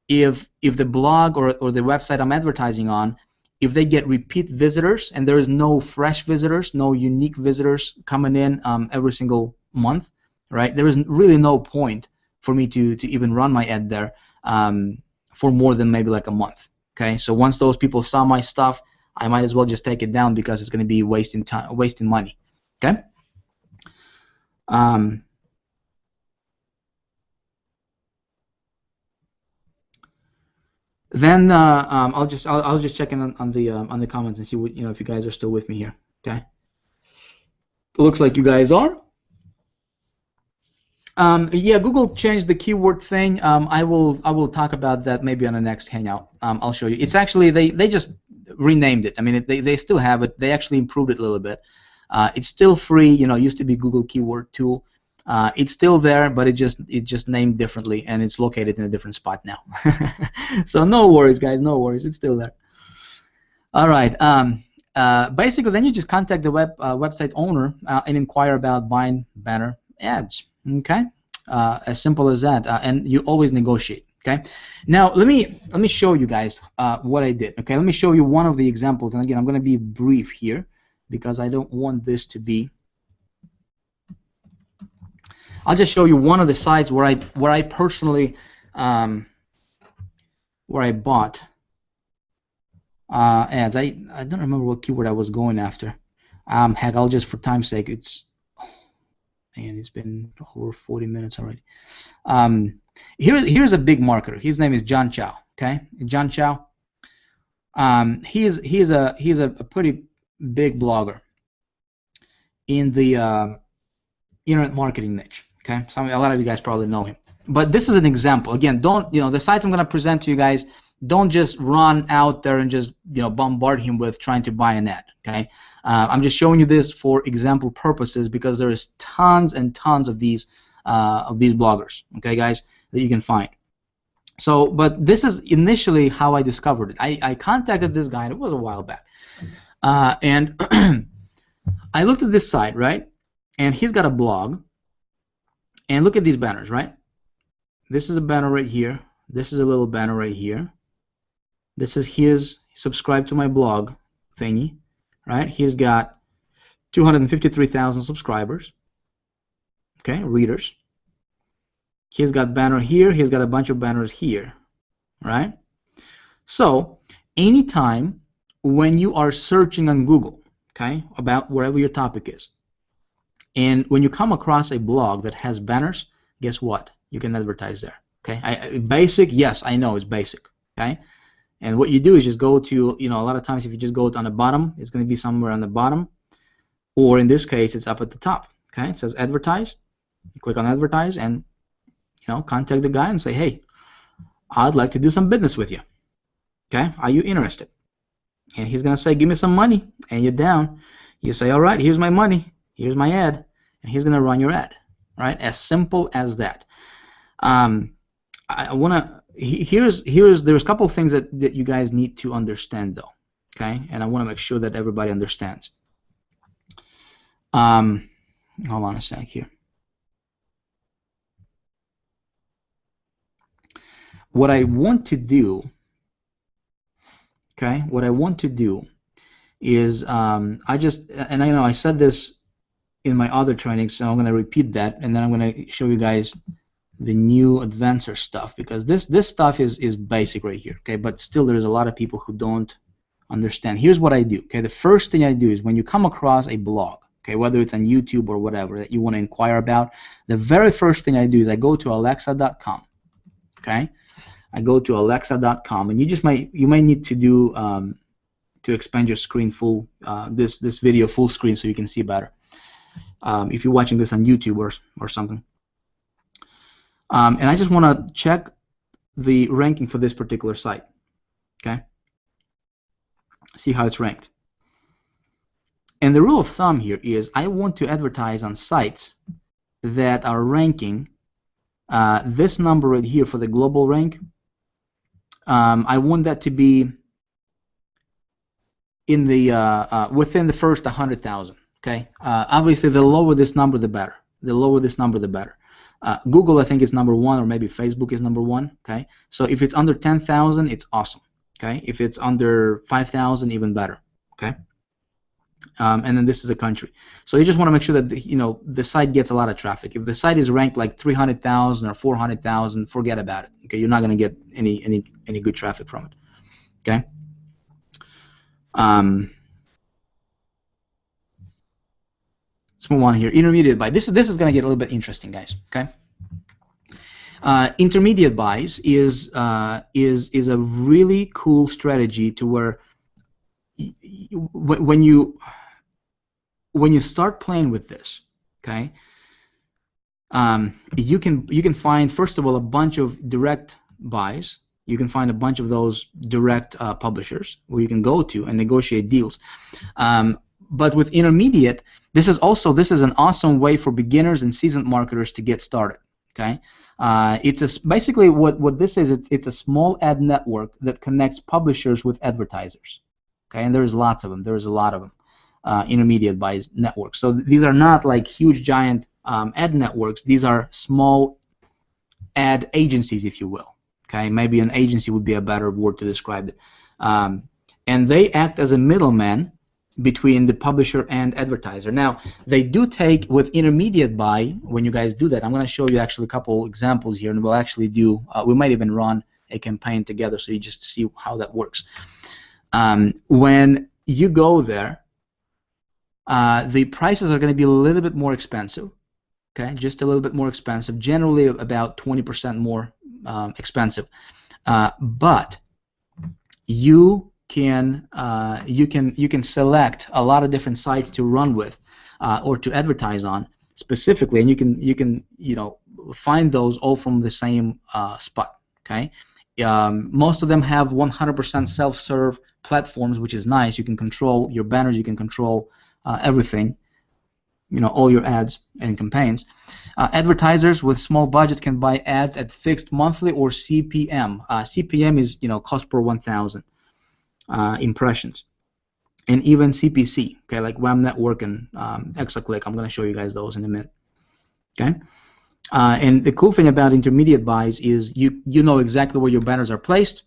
if the blog or the website I'm advertising on, if they get repeat visitors and there is no fresh visitors, no unique visitors coming in every single month, right? There is really no point for me to even run my ad there for more than maybe like a month. Okay, so once those people saw my stuff, I might as well just take it down, because it's going to be wasting time, wasting money. Okay. Then I'll just check in on the comments and see what, if you guys are still with me here. Okay. Looks like you guys are. Yeah, Google changed the keyword thing. I will talk about that maybe on the next Hangout. I'll show you. It's actually they just renamed it. I mean, they still have it. They actually improved it a little bit. It's still free. It used to be Google Keyword Tool. It's still there, but it just named differently, and it's located in a different spot now. So no worries, guys. No worries. It's still there. All right. Basically, then you just contact the website owner and inquire about buying banner ads. Okay, as simple as that, and you always negotiate. Okay, now let me show you guys what I did. Okay, let me show you one of the examples, and again, I'm going to be brief here because I don't want this to be. I'll just show you one of the sites where I personally where I bought ads. I don't remember what keyword I was going after. Heck, I'll just, for time's sake, it's been over 40 minutes already. Here's a big marketer. His name is John Chow. Okay, John Chow. He's a pretty big blogger in the internet marketing niche. Okay, a lot of you guys probably know him. But this is an example. Again, don't the sites I'm going to present to you guys. Don't just run out there and just bombard him with trying to buy an ad. Okay, I'm just showing you this for example purposes because there is tons and tons of these bloggers. Okay, guys, that you can find. So, but this is initially how I discovered it. I contacted this guy, and it was a while back, and I looked at this site, right? And he's got a blog, and look at these banners, right? This is a banner right here. This is a little banner right here. This is his subscribe to my blog thingy, right? He's got 253,000 subscribers, okay, readers. He's got banner here. He's got a bunch of banners here, right? So anytime when you are searching on Google, okay, about wherever your topic is, and when you come across a blog that has banners, guess what? You can advertise there, okay? Basic, yes, I know it's basic, okay? And what you do is just go to, you know, a lot of times if you just go on the bottom, it's going to be somewhere on the bottom, or in this case, it's up at the top, okay? It says advertise. You click on advertise and, you know, contact the guy and say, hey, I'd like to do some business with you, okay? Are you interested? And he's going to say, give me some money, and you're down. You say, all right, here's my money, here's my ad, and he's going to run your ad, right? As simple as that. I want to, there's a couple of things that you guys need to understand, though, okay? And I want to make sure that everybody understands. Hold on a sec here. What I want to do, okay, what I want to do is, and I know I said this in my other training, so I'm going to repeat that, and then I'm going to show you guys the new advanced stuff, because this stuff is basic right here, okay, but still there's a lot of people who don't understand. Here's what I do, okay. The first thing I do is when you come across a blog, okay, whether it's on YouTube or whatever that you want to inquire about, the very first thing I do is I go to alexa.com, okay. I go to alexa.com, and you might need to do to expand your screen full, this video full screen so you can see better, if you're watching this on YouTube or something. And I just want to check the ranking for this particular site, okay? See how it's ranked. And the rule of thumb here is I want to advertise on sites that are ranking this number right here for the global rank. I want that to be in the within the first 100,000, okay? Obviously, the lower this number, the better. The lower this number, the better. Google, I think, is number 1, or maybe Facebook is number 1. Okay, so if it's under 10,000, it's awesome. Okay, if it's under 5,000, even better. Okay, and then this is a country. So you just want to make sure that the site gets a lot of traffic. If the site is ranked like 300,000 or 400,000, forget about it. Okay, you're not going to get any good traffic from it. Okay. Let's move on here. Intermediate buy. This is going to get a little bit interesting, guys. Okay. Intermediate buys is a really cool strategy to where when you start playing with this, okay, you can find, first of all, a bunch of direct buys. You can find a bunch of those direct publishers where you can go to and negotiate deals. But with intermediate, this is an awesome way for beginners and seasoned marketers to get started. Okay, basically what this is. It's a small ad network that connects publishers with advertisers. Okay, and there's lots of them. There's a lot of them. Intermediate buys networks. So these are not like huge giant ad networks. These are small ad agencies, if you will. Okay, maybe an agency would be a better word to describe it. And they act as a middleman between the publisher and advertiser. Now, they do take, with intermediate buy, when you guys do that, I'm going to show you actually a couple examples here, and we'll actually do, we might even run a campaign together so you just see how that works. When you go there, the prices are going to be a little bit more expensive, okay, just a little bit more expensive, generally about 20% more expensive, but you can select a lot of different sites to run with or to advertise on specifically, and you can find those all from the same spot. Okay, most of them have 100% self-serve platforms, which is nice. You can control your banners, you can control everything. all your ads and campaigns. Advertisers with small budgets can buy ads at fixed monthly or CPM. CPM is cost per 1,000 impressions, and even CPC. Okay, like WAM Network and Exaclick. I'm going to show you guys those in a minute. Okay. And the cool thing about intermediate buys is you know exactly where your banners are placed,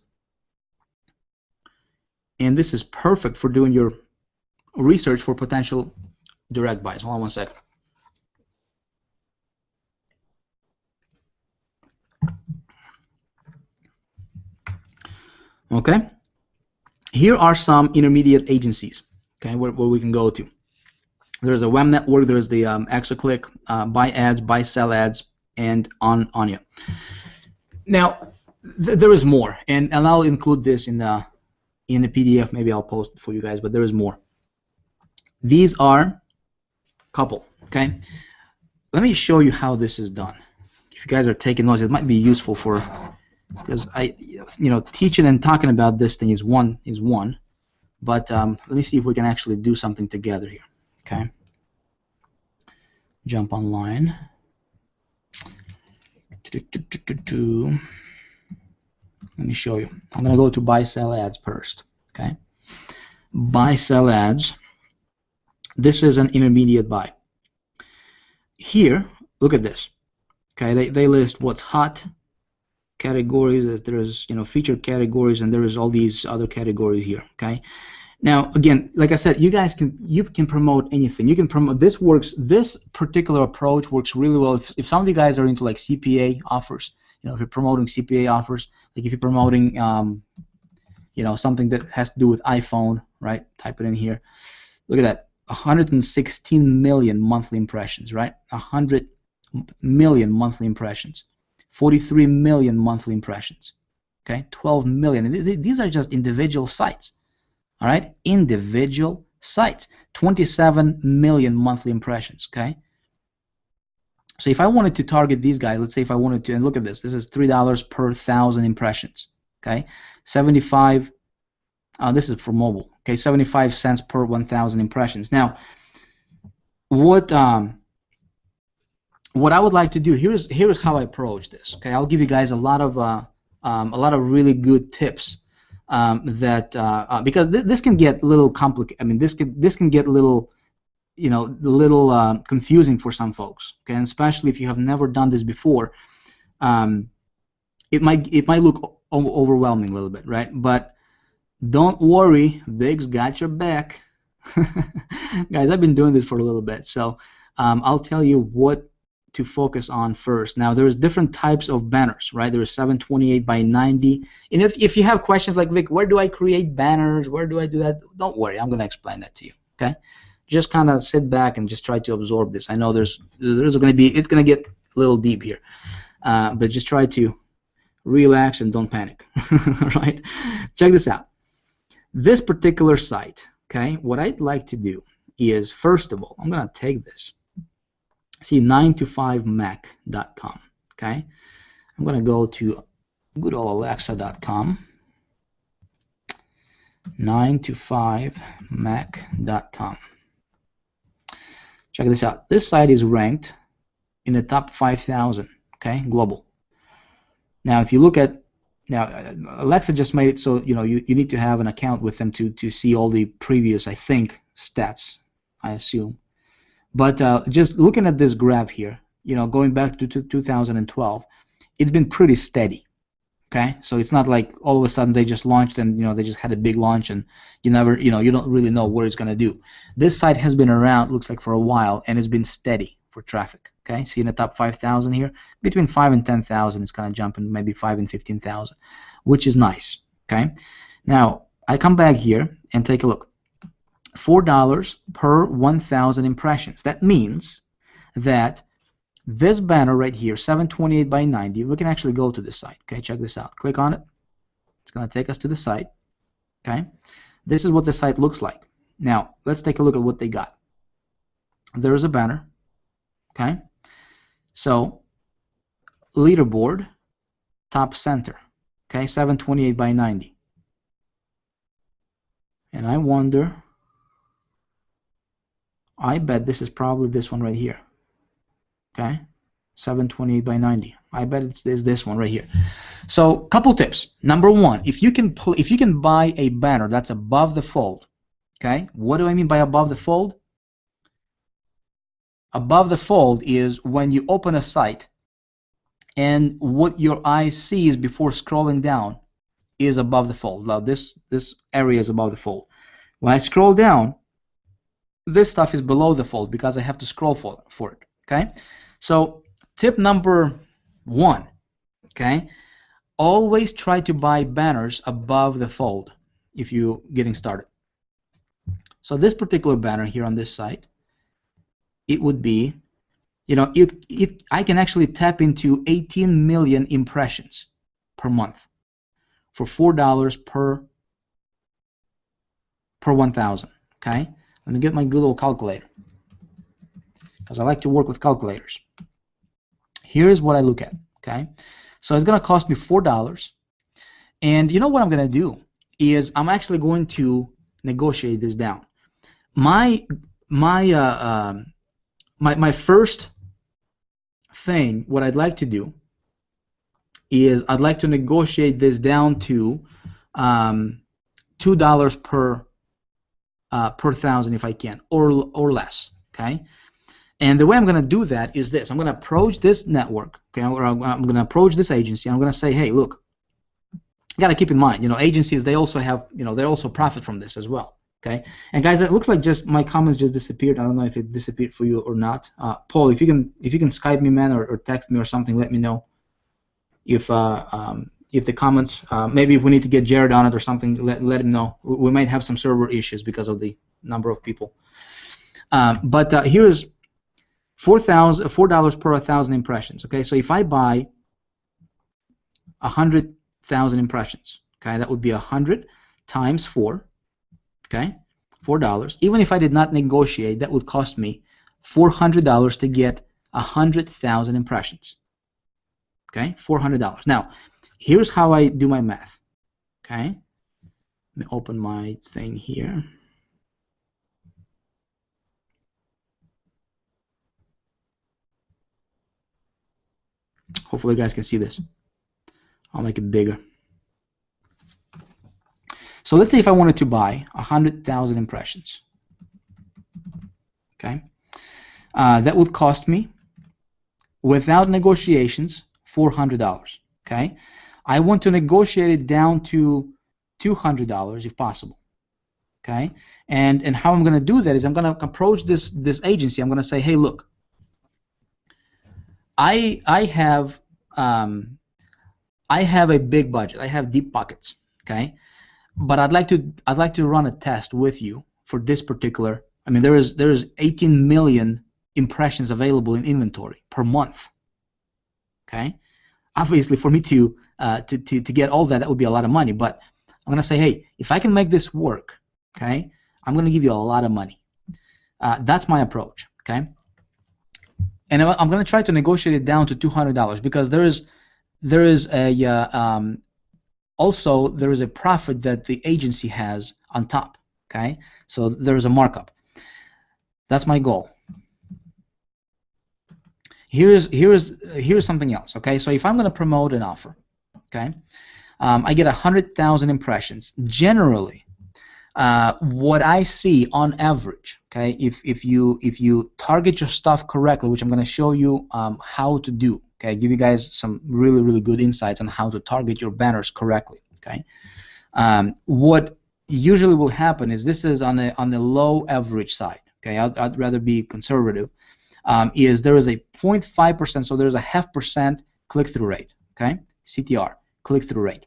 and this is perfect for doing your research for potential direct buys. Hold on one second. Okay, here are some intermediate agencies, okay, where we can go to. There's a WAM Network, there's the Exaclick, buy ads, buy sell ads, and Anya. Now, there is more, and I'll include this in the PDF. Maybe I'll post it for you guys, but there is more. These are a couple, okay? Let me show you how this is done. If you guys are taking notes, it might be useful because teaching and talking about this thing is one, but let me see if we can actually do something together here, okay? Jump online. Let me show you. I'm going to go to buy sell ads first, okay? Buy sell ads. This is an intermediate buy. Here, look at this. Okay, they list what's hot, categories. There's featured categories, and there is all these other categories here. Okay. Now again, like I said, you can promote anything. You can promote. This works. This particular approach works really well if some of you guys are into like CPA offers. If you're promoting CPA offers, like if you're promoting something that has to do with iPhone, right? Type it in here. Look at that. 116 million monthly impressions, right? 100 million monthly impressions, 43 million monthly impressions, okay? 12 million. These are just individual sites, all right? Individual sites. 27 million monthly impressions, okay? So if I wanted to target these guys, let's say if I wanted to, and look at this, this is $3 per 1,000 impressions, okay? 75. This is for mobile, okay? 75 cents per 1,000 impressions. Now, what I would like to do here's how I approach this. Okay, I'll give you guys a lot of really good tips because this can get a little complicated. I mean, this can get a little confusing for some folks. Okay, and especially if you have never done this before, it might look overwhelming a little bit, right? But don't worry, Vick's got your back. Guys, I've been doing this for a little bit, so I'll tell you what to focus on first. Now, there's different types of banners, right? There's 728 by 90. And if you have questions like, Vick, where do I create banners? Where do I do that? Don't worry, I'm going to explain that to you, okay? Just kind of sit back and just try to absorb this. I know it's going to get a little deep here, but just try to relax and don't panic, right? Check this out. This particular site, okay, what I'd like to do is, first of all, I'm going to take this. See, 9to5mac.com, okay? I'm going to go to good old alexa.com, 9to5mac.com. Check this out. This site is ranked in the top 5,000, okay, global. Now, if you look at, Alexa just made it so you need to have an account with them to see all the previous, I think, stats, I assume. But just looking at this graph here, going back to 2012, it's been pretty steady. Okay, so it's not like all of a sudden they just launched and they just had a big launch and you don't really know what it's gonna do. This site has been around, looks like, for a while, and it's been steady for traffic. Okay, see in the top 5,000 here, between 5 and 10,000, it's kind of jumping, maybe 5 and 15,000, which is nice. Okay, now I come back here and take a look. $4 per 1,000 impressions. That means that this banner right here, 728 by 90, we can actually go to this site. Okay, check this out. Click on it. It's going to take us to the site. Okay, this is what the site looks like. Now, let's take a look at what they got. There's a banner. Okay, so leaderboard, top center. Okay, 728 by 90. And I wonder I bet this is probably this one right here. Okay, 728 by 90. I bet it's this one right here. So, couple tips. Number one, if you can buy a banner that's above the fold. Okay, what do I mean by above the fold? Above the fold is when you open a site and what your eye sees before scrolling down is above the fold. Now this area is above the fold. When I scroll down, this stuff is below the fold because I have to scroll for it. Okay, so tip number one. Okay, always try to buy banners above the fold if you're getting started. So this particular banner here on this site, it would be, you know, I can actually tap into 18 million impressions per month for $4 per 1,000. Okay, let me get my good old calculator because I like to work with calculators. Here's what I look at. Okay, so it's gonna cost me $4, and you know what I'm gonna do is I'm actually going to negotiate this down. My first thing, what I'd like to do is I'd like to negotiate this down to $2 per 1,000 if I can, or less. Okay, and the way I'm going to do that is this: I'm going to approach this network, okay, or I'm going to approach this agency. I'm going to say, hey, look, you got to keep in mind, you know, agencies, they also have, you know, they also profit from this as well. Okay, and guys, it looks like just my comments just disappeared. I don't know if it disappeared for you or not. Paul, if you can Skype me, man, or text me or something, let me know if the comments, maybe if we need to get Jared on it or something, let him know. We might have some server issues because of the number of people. But here's $4 per 1,000 impressions. Okay, so if I buy 100,000 impressions, okay, that would be 100 times 4. Okay, $4. Even if I did not negotiate, that would cost me $400 to get 100,000 impressions. Okay, $400. Now, here's how I do my math. Okay, let me open my thing here. Hopefully you guys can see this. I'll make it bigger. So let's say if I wanted to buy 100,000 impressions. Okay, that would cost me, without negotiations, $400. Okay, I want to negotiate it down to $200 if possible. Okay, and how I'm going to do that is I'm going to approach this agency. I'm going to say, hey, look, I have a big budget. I have deep pockets. Okay, but I'd like to run a test with you for this particular. I mean, there is 18 million impressions available in inventory per month. Okay, obviously for me to get all that would be a lot of money. But I'm gonna say, hey, if I can make this work, okay, I'm gonna give you a lot of money. That's my approach. Okay, and I'm gonna try to negotiate it down to $200 because there is a also there is a profit that the agency has on top. Okay, so there is a markup. That's my goal. Here's something else. Okay, so if I'm going to promote an offer, okay, I get 100,000 impressions. Generally, what I see on average, okay, if you target your stuff correctly, which I'm going to show you how to do, okay, give you guys some really good insights on how to target your banners correctly. Okay, what usually will happen is this is on the low average side. Okay, I'd rather be conservative. Is there is a 0.5%, so there's a 0.5% click-through rate. Okay, CTR, click-through rate.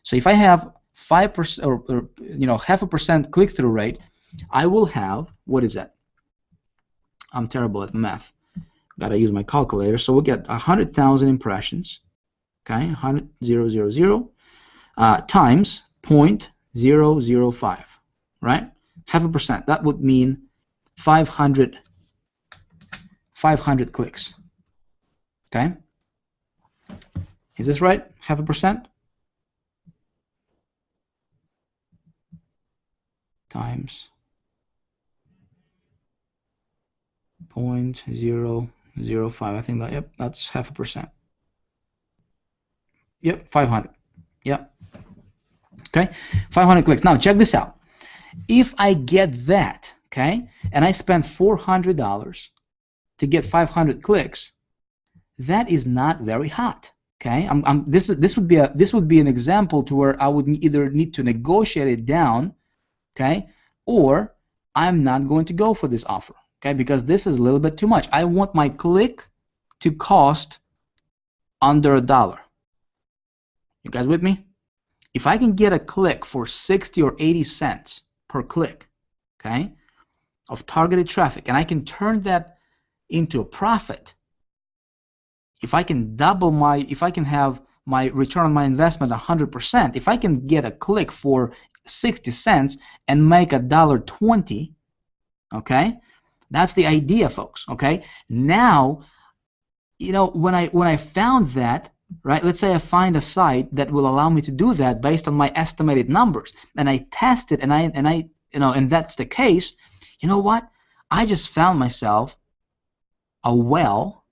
So if I have 5% or 0.5% click-through rate, I will have, what is that? I'm terrible at math. Gotta use my calculator. So we'll get 100,000 impressions. Okay, 100,000 times 0.005, right? 0.5%. That would mean 500 clicks. Okay, is this right? 0.5% times 0.005. I think that, yep, that's 0.5%. Yep, 500. Yep. Okay, 500 clicks. Now check this out. If I get that, okay, and I spend $400 to get 500 clicks, that is not very hot. Okay, this would be an example to where I would either need to negotiate it down, okay, or I'm not going to go for this offer, okay, because this is a little bit too much. I want my click to cost under $1. You guys with me? If I can get a click for 60 or 80 cents per click, okay, of targeted traffic, and I can turn that into a profit, if I can have my return on my investment 100%, if I can get a click for 60 cents and make $1.20, okay, that's the idea, folks. Okay, now, you know, when I found that, right, let's say I find a site that will allow me to do that based on my estimated numbers, and I test it, and I you know, and that's the case, you know what, I just found myself a well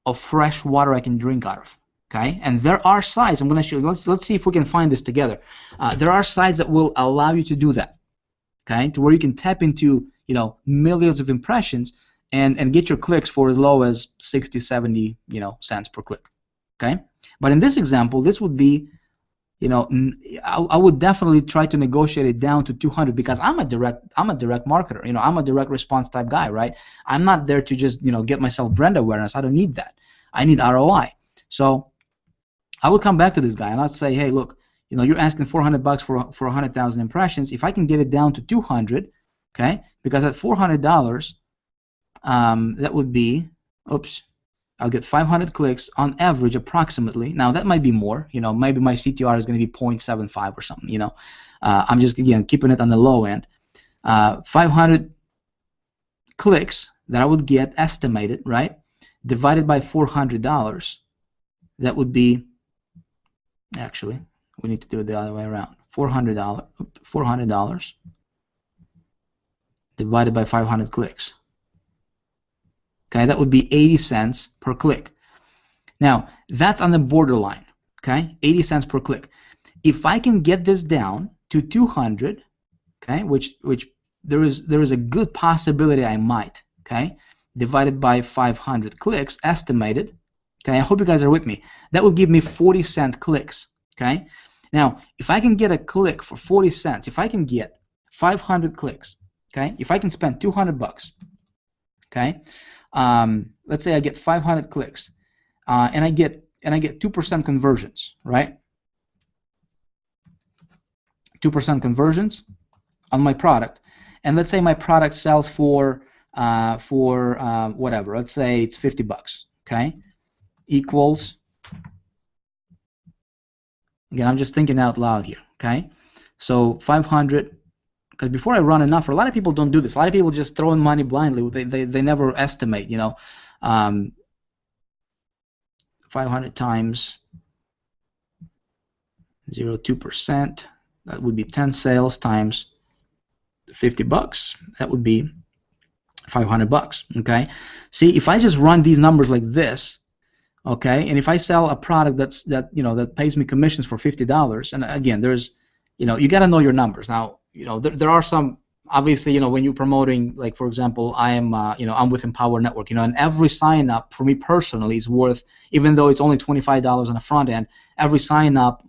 of fresh water I can drink out of. Okay, and there are sites, I'm going to show you, let's see if we can find this together. There are sites that will allow you to do that, okay, to where you can tap into, you know, millions of impressions and get your clicks for as low as 60, 70, you know, cents per click. Okay, but in this example, this would be, you know, I would definitely try to negotiate it down to 200, because I'm a direct marketer. You know, I'm a direct response type guy, right? I'm not there to just, you know, get myself brand awareness. I don't need that. I need ROI. So I would come back to this guy and I'd say, hey, look, you know, you're asking $400 for 100,000 impressions. If I can get it down to 200, okay, because at $400, that would be, oops, I'll get 500 clicks on average, approximately. Now that might be more, you know, maybe my CTR is going to be 0.75 or something, you know. I'm just, again, keeping it on the low end. 500 clicks that I would get estimated, right, divided by $400, that would be, actually, we need to do it the other way around. $400 divided by 500 clicks. Okay, that would be 80 cents per click. Now, that's on the borderline, okay, 80 cents per click. If I can get this down to 200, okay, which there is a good possibility I might, okay, divided by 500 clicks, estimated, okay, I hope you guys are with me, that will give me 40-cent clicks, okay. Now, if I can get a click for 40 cents, if I can get 500 clicks, okay, if I can spend $200, okay, let's say I get 500 clicks, and I get 2% conversions, right? 2% conversions on my product, and let's say my product sells for whatever. Let's say it's $50, okay? Equals, again, I'm just thinking out loud here, okay? So 500. Because before I run an offer, a lot of people don't do this. A lot of people just throw in money blindly. They never estimate, you know. 500 times 0.02%, that would be 10 sales times $50. That would be $500. Okay. See, if I just run these numbers like this, okay, and if I sell a product that pays me commissions for $50, and again, there's, you know, you got to know your numbers. Now, you know, there are some, obviously, you know, when you're promoting, like, for example, I am, you know, I'm with Empower Network, you know, and every sign up for me personally is worth, even though it's only $25 on the front end, every sign up,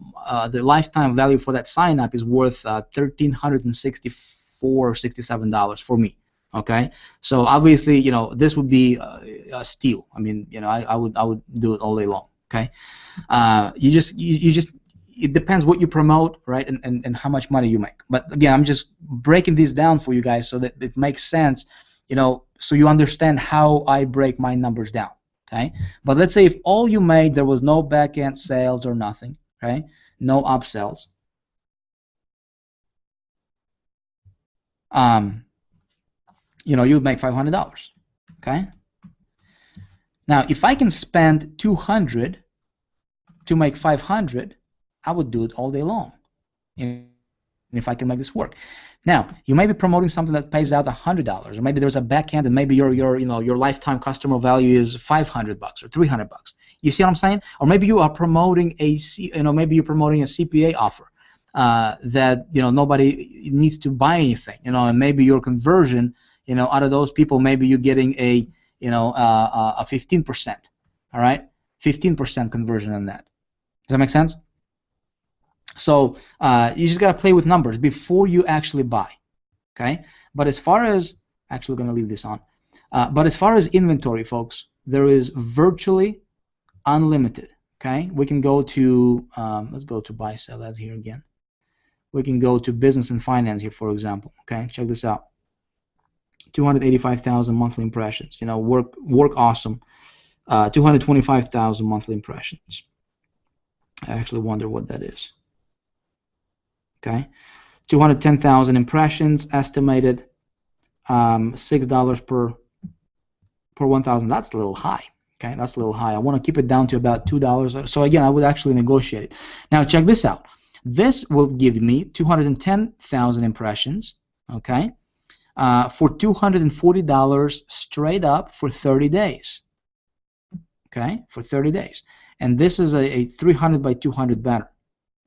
the lifetime value for that sign up is worth $1,364 or $67 for me. Okay, so obviously, you know, this would be a steal. I mean, you know, I would do it all day long. Okay, you just it depends what you promote, right, and how much money you make. But again, I'm just breaking these down for you guys so that it makes sense, you know, so you understand how I break my numbers down. Okay, but let's say if all you made, there was no back end sales or nothing, okay, no upsells. You know, you'd make $500. Okay. Now, if I can spend 200 to make 500, I would do it all day long. And if I can make this work. Now, you may be promoting something that pays out $100, or maybe there's a backhand, and maybe your lifetime customer value is $500 or $300. You see what I'm saying? Or maybe you are promoting maybe you're promoting a CPA offer that nobody needs to buy anything, and maybe your conversion, out of those people, maybe you're getting a 15%. All right, 15% conversion on that. Does that make sense? So you just got to play with numbers before you actually buy, okay? But as far as, actually going to leave this on, but as far as inventory, folks, there is virtually unlimited, okay? We can go to, let's go to buy, sell ads here again. We can go to business and finance here, for example, okay? Check this out. 285,000 monthly impressions, work awesome. 225,000 monthly impressions. I actually wonder what that is. Okay, 210,000 impressions estimated, $6 per 1,000. That's a little high. Okay, that's a little high. I want to keep it down to about $2. So again, I would actually negotiate it. Now check this out. This will give me 210,000 impressions. Okay, for $240 straight up for 30 days. Okay, for 30 days, and this is a 300 by 200 banner.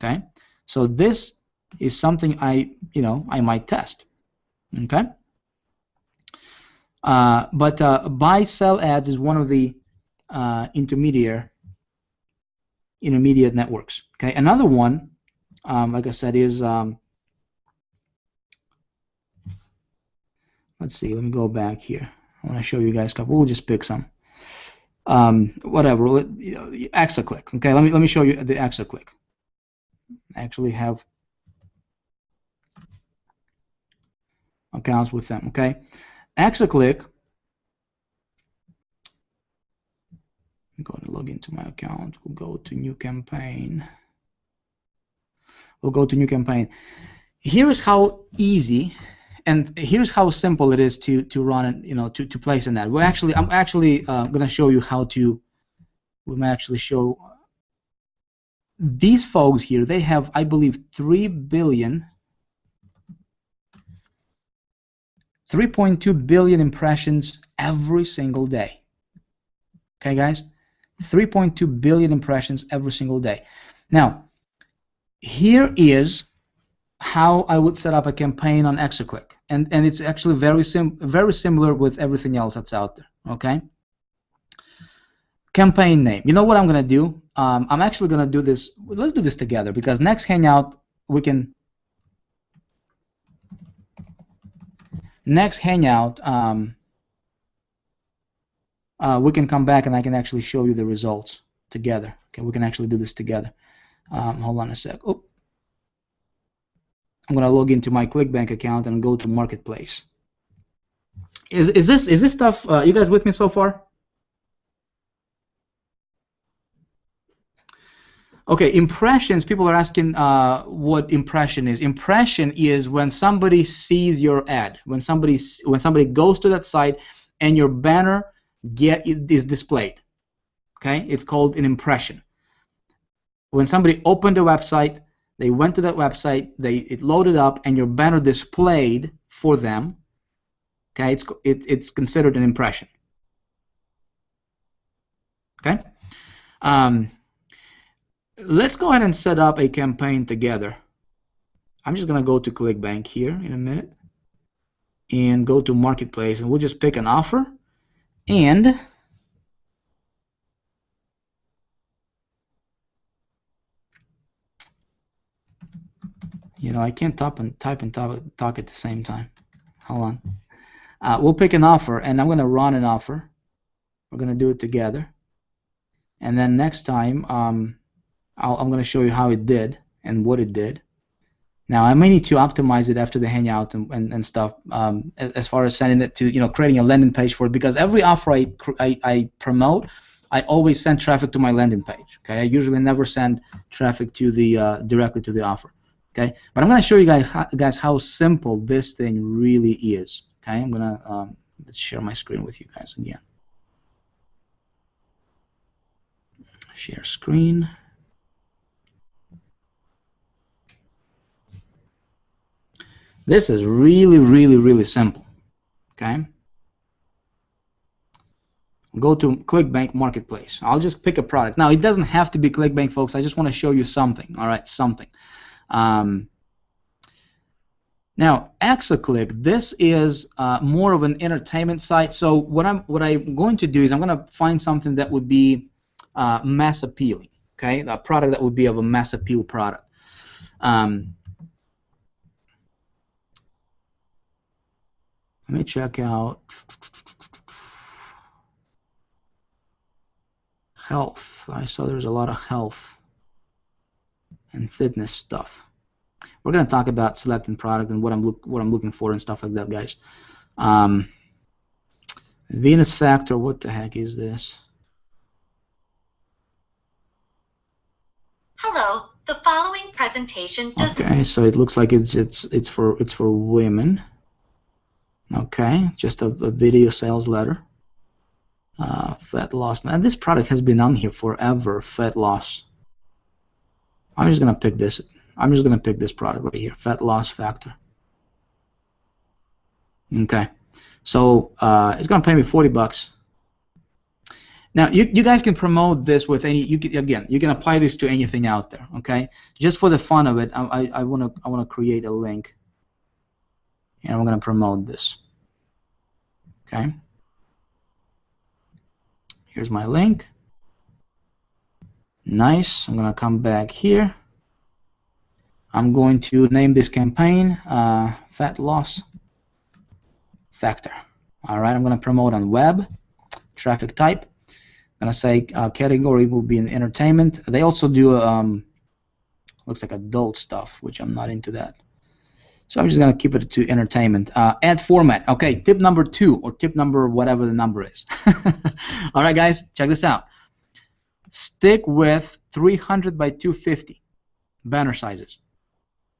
Okay, so this is something I might test. Okay, but buy sell ads is one of the intermediate networks. Okay, another one, like I said, is let's see. Let me go back here. I want to show you guys a couple. We'll just pick some. Whatever. Exaclick. Okay, let me show you the Exaclick. I actually have accounts with them. Okay, Exaclick. I'm going to log into my account. We'll go to new campaign. We'll go to new campaign. Here is how easy, and here's how simple it is to run and to place an ad. I'm actually going to show you how to. We may actually show these folks here. They have, I believe, 3.2 billion impressions every single day. Okay, guys, 3.2 billion impressions every single day. Now, here is how I would set up a campaign on Exaclick, and it's actually very similar with everything else that's out there. Okay. Campaign name. You know what I'm gonna do? I'm actually gonna do this. Let's do this together, because next Hangout we can. Next Hangout, we can come back and I can actually show you the results together. Okay, we can actually do this together. Hold on a sec. Oh, I'm gonna log into my ClickBank account and go to Marketplace. Is this stuff? You guys with me so far? Okay, impressions. People are asking what impression is. Impression is when somebody sees your ad, when somebody goes to that site and your banner is displayed. Okay, it's called an impression. When somebody opened the website, they went to that website, it loaded up, and your banner displayed for them. Okay, it's considered an impression. Okay. Let's go ahead and set up a campaign together. I'm just going to go to ClickBank here in a minute and go to Marketplace, and we'll just pick an offer, and I can't type and talk at the same time. Hold on. We'll pick an offer, and I'm going to run an offer. We're going to do it together, and then next time I'm going to show you how it did and what it did. Now, I may need to optimize it after the Hangout and stuff, as far as sending it to, creating a landing page for it, because every offer I promote, I always send traffic to my landing page. Okay, I usually never send traffic to the directly to the offer. Okay, but I'm going to show you guys how simple this thing really is. Okay, I'm going to let's share my screen with you guys again. Share screen. This is really, really, really simple. Okay. Go to ClickBank Marketplace. I'll just pick a product. Now, it doesn't have to be ClickBank, folks. I just want to show you something. All right, something. Now, Exaclick, this is more of an entertainment site. So what I'm going to do is I'm going to find something that would be mass appealing. Okay, a product that would be of a mass appeal product. Let me check out health. I saw there's a lot of health and fitness stuff. We're going to talk about selecting product and what I'm looking for and stuff like that, guys. Venus Factor, what the heck is this? Hello, the following presentation does. Okay, so it looks like it's for women. Okay, just a video sales letter. Fat loss. And this product has been on here forever. Fat loss. I'm just gonna pick this. I'm just gonna pick this product right here. Fat loss factor. Okay, so it's gonna pay me $40. Now you guys can promote this with any. You can apply this to anything out there. Okay, just for the fun of it, I wanna create a link, and I'm gonna promote this. Okay. Here's my link. Nice. I'm gonna come back here. I'm going to name this campaign Fat Loss Factor. All right. I'm gonna promote on web. Traffic type. I'm gonna say category will be in entertainment. They also do looks like adult stuff, which I'm not into that. So I'm just gonna keep it to entertainment. Ad format. Okay, tip number 2 or tip number whatever the number is. All right, guys, check this out. Stick with 300 by 250 banner sizes,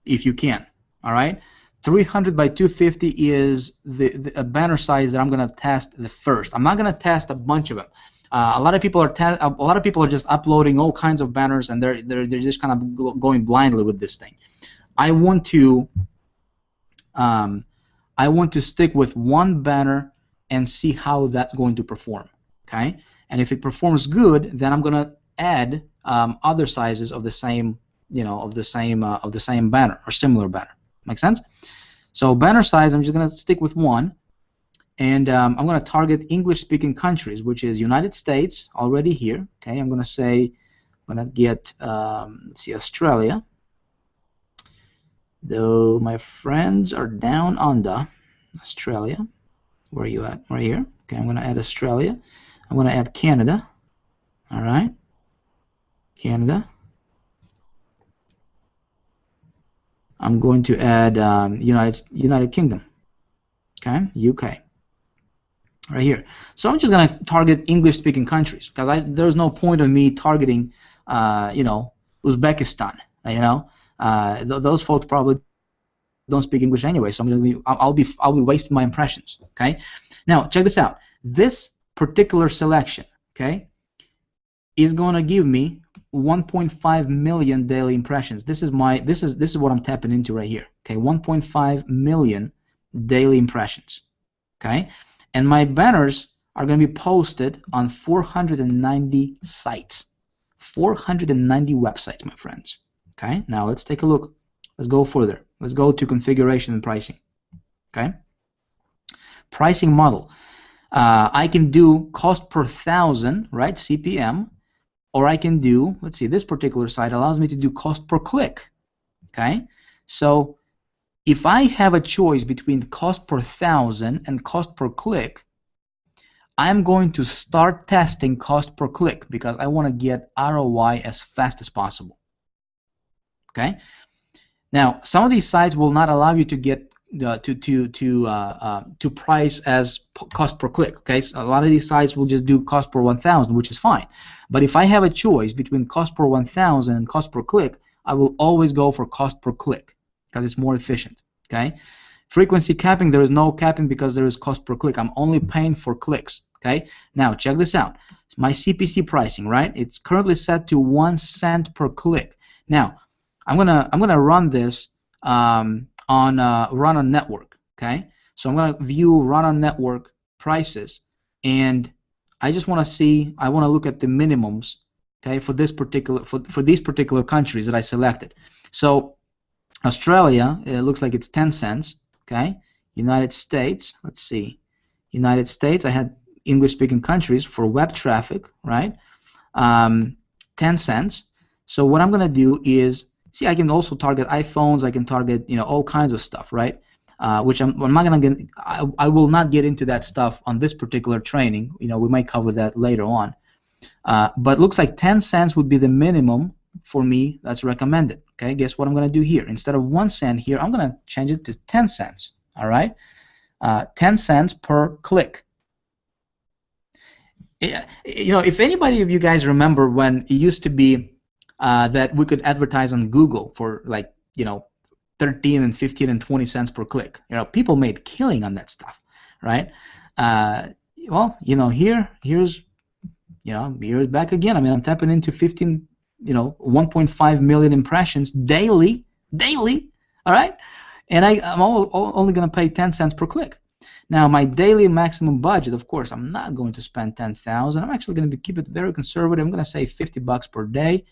if you can. All right, 300 by 250 is the banner size that I'm gonna test the first. I'm not gonna test a bunch of them. A lot of people are just uploading all kinds of banners, and they're just kind of going blindly with this thing. I want to stick with one banner and see how that's going to perform. Okay, and if it performs good, then I'm gonna add other sizes of the same, of the same banner or similar banner. Make sense? So banner size, I'm just gonna stick with one, and I'm gonna target English-speaking countries, which is United States already here. Okay, I'm gonna say, I'm gonna get let's see, Australia. Though my friends are down under Australia. Where are you at? Right here. Okay, I'm going to add Australia. I'm going to add Canada. All right. Canada. I'm going to add United Kingdom. Okay, UK. Right here. So I'm just going to target English-speaking countries because there's no point of me targeting, Uzbekistan. Those folks probably don't speak English anyway, so I'll be wasting my impressions. Okay, now check this out. This particular selection, okay, is going to give me 1.5 million daily impressions. This is what I'm tapping into right here. Okay, 1.5 million daily impressions. Okay, and my banners are going to be posted on 490 sites, 490 websites, my friends. Okay, now let's take a look. Let's go further. Let's go to configuration and pricing. Okay, pricing model. I can do cost per thousand, right? CPM, or I can do, let's see, this particular site allows me to do cost per click. Okay, so if I have a choice between cost per thousand and cost per click, I'm going to start testing cost per click because I want to get ROI as fast as possible. Okay. Now, some of these sites will not allow you to get to price as cost per click. Okay, so a lot of these sites will just do cost per 1,000, which is fine. But if I have a choice between cost per 1,000 and cost per click, I will always go for cost per click because it's more efficient. Okay. Frequency capping, there is no capping because there is cost per click. I'm only paying for clicks. Okay. Now check this out. It's my CPC pricing, right? It's currently set to 1 cent per click. Now, I'm gonna run this. I'm on run on network. Okay, so I'm going to view run on network prices, and I just want to see. I want to look at the minimums. Okay, for this particular for these particular countries that I selected. So Australia, it looks like it's 10 cents. Okay, United States. Let's see. United States. I had English-speaking countries for web traffic, right? 10 cents. So what I'm going to do is, see, I can also target iPhones. I can target, all kinds of stuff, right? Which I'm not going to get. I will not get into that stuff on this particular training. We might cover that later on. But looks like 10 cents would be the minimum for me that's recommended. Okay, guess what I'm going to do here? Instead of 1 cent here, I'm going to change it to 10 cents. All right, 10 cents per click. If anybody of you guys remember when it used to be that we could advertise on Google for 13 and 15 and 20 cents per click. People made killing on that stuff, right? Well, here's back again. I mean, I'm tapping into 1.5 million impressions daily, all right? And I'm only going to pay 10 cents per click. Now, my daily maximum budget, of course, I'm not going to spend 10,000. I'm actually going to keep it very conservative. I'm going to say $50 per day.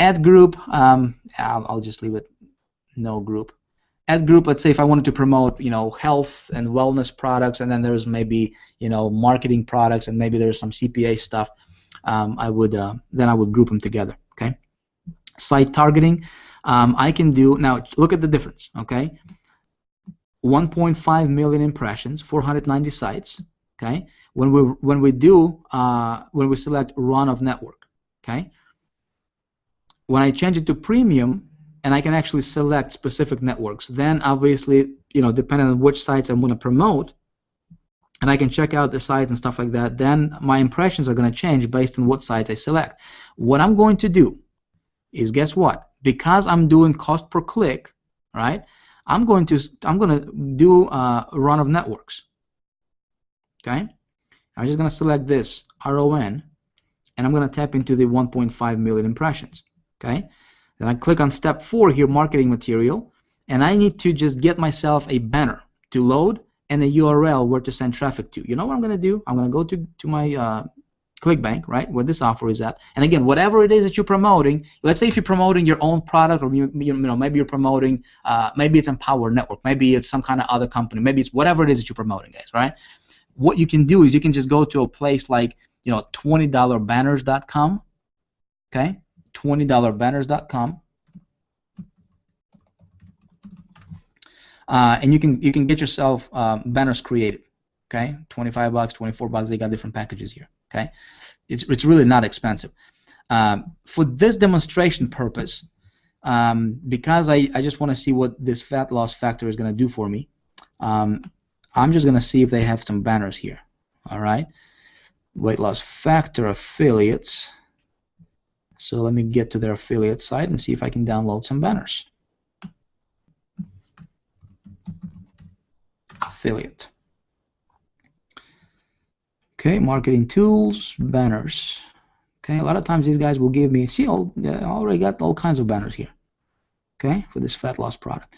Ad group, I'll just leave it no group. Ad group, let's say if I wanted to promote, health and wellness products, and then there's maybe, marketing products, and maybe there's some CPA stuff. I would group them together. Okay. Site targeting, I can do now. Look at the difference. Okay. 1.5 million impressions, 490 sites. Okay. When we select run of network. Okay. When I change it to premium, and I can actually select specific networks, then obviously, depending on which sites I'm going to promote, and I can check out the sites and stuff like that, then my impressions are going to change based on what sites I select. What I'm going to do is, guess what? Because I'm doing cost per click, right? I'm going to do run of networks. Okay? I'm just going to select this RON, and I'm going to tap into the 1.5 million impressions. Okay? Then I click on step 4 here, marketing material, and I need to just get myself a banner to load and a URL where to send traffic to. You know what I'm going to do? I'm going to go to my ClickBank, right, where this offer is at. And again, whatever it is that you're promoting, let's say if you're promoting your own product, or maybe you're promoting, maybe it's Empower Network, maybe it's some kind of other company, maybe it's whatever it is that you're promoting, guys, right? What you can do is you can just go to a place like $20banners.com, okay? $20banners.com, and you can get yourself banners created. Okay, $25, $24. They got different packages here. Okay, it's really not expensive. For this demonstration purpose, because I just want to see what this fat loss factor is going to do for me, I'm just going to see if they have some banners here. All right, weight loss factor affiliates. So let me get to their affiliate site and see if I can download some banners. Affiliate. Okay, marketing tools, banners. Okay, a lot of times these guys will give me, see, I already got all kinds of banners here. Okay, for this fat loss product.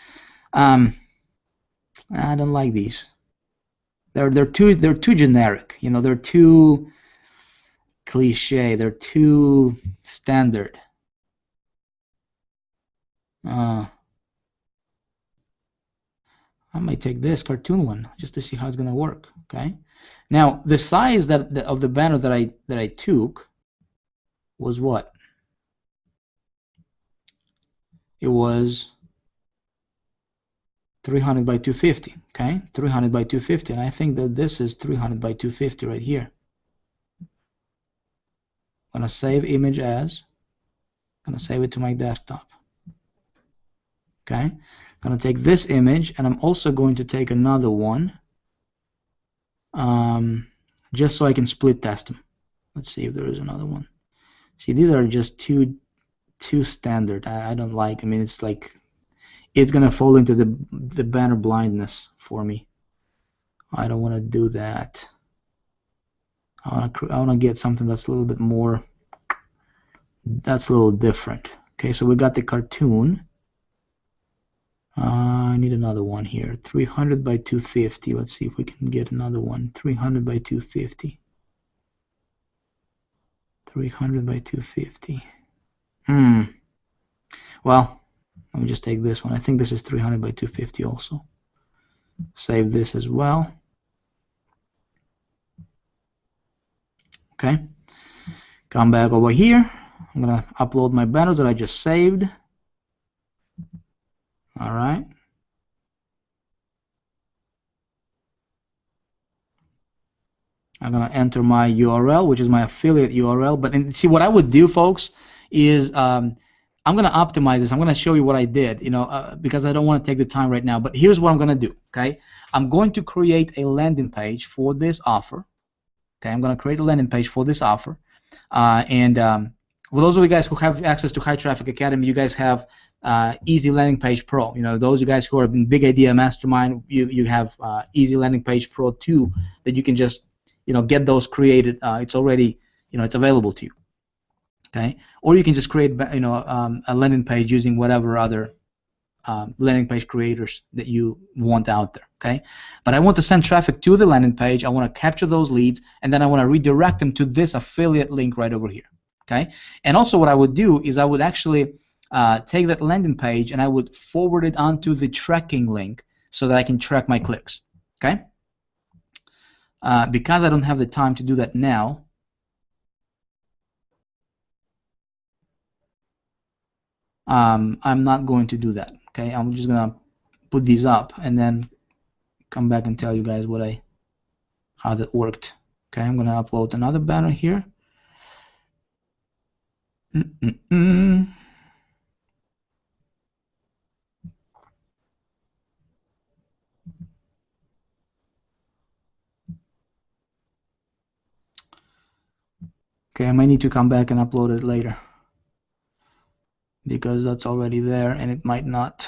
I don't like these. They're too generic. They're too cliche. They're too standard. I might take this cartoon one just to see how it's gonna work. Okay. Now the size of the banner that I took was what? It was 300 by 250. Okay, 300 by 250, and I think that this is 300 by 250 right here. I'm gonna save image as. I'm gonna save it to my desktop. Okay, I'm gonna take this image, and I'm also going to take another one, just so I can split test them. Let's see if there is another one. See, these are just too standard. I don't like. I mean, it's like it's gonna fall into the banner blindness for me. I don't want to do that. I want to get something that's a little bit more. That's a little different. Okay, so we got the cartoon. need another one here. 300 by 250. Let's see if we can get another one. 300 by 250. 300 by 250. Well, let me just take this one. I think this is 300 by 250 also. Save this as well. Okay. Come back over here. I'm going to upload my banners that I just saved. All right. I'm going to enter my URL, which is my affiliate URL. But see, what I would do, folks, is I'm going to optimize this. I'm going to show you what I did, because I don't want to take the time right now. But here's what I'm going to do, okay? I'm going to create a landing page for this offer. Okay, I'm going to create a landing page for this offer. For those of you guys who have access to High Traffic Academy, you guys have Easy Landing Page Pro. Those of you guys who are in Big Idea Mastermind, you have Easy Landing Page Pro 2 that you can just get those created. It's already it's available to you. Okay, or you can just create a landing page using whatever other landing page creators that you want out there. Okay, but I want to send traffic to the landing page. I want to capture those leads, and then I want to redirect them to this affiliate link right over here. Okay, and also what I would do is I would actually take that landing page and I would forward it onto the tracking link so that I can track my clicks. Okay, because I don't have the time to do that now, I'm not going to do that. Okay, I'm just gonna put these up and then come back and tell you guys how that worked. Okay, I'm gonna upload another banner here. Okay, I might need to come back and upload it later because that's already there and it might not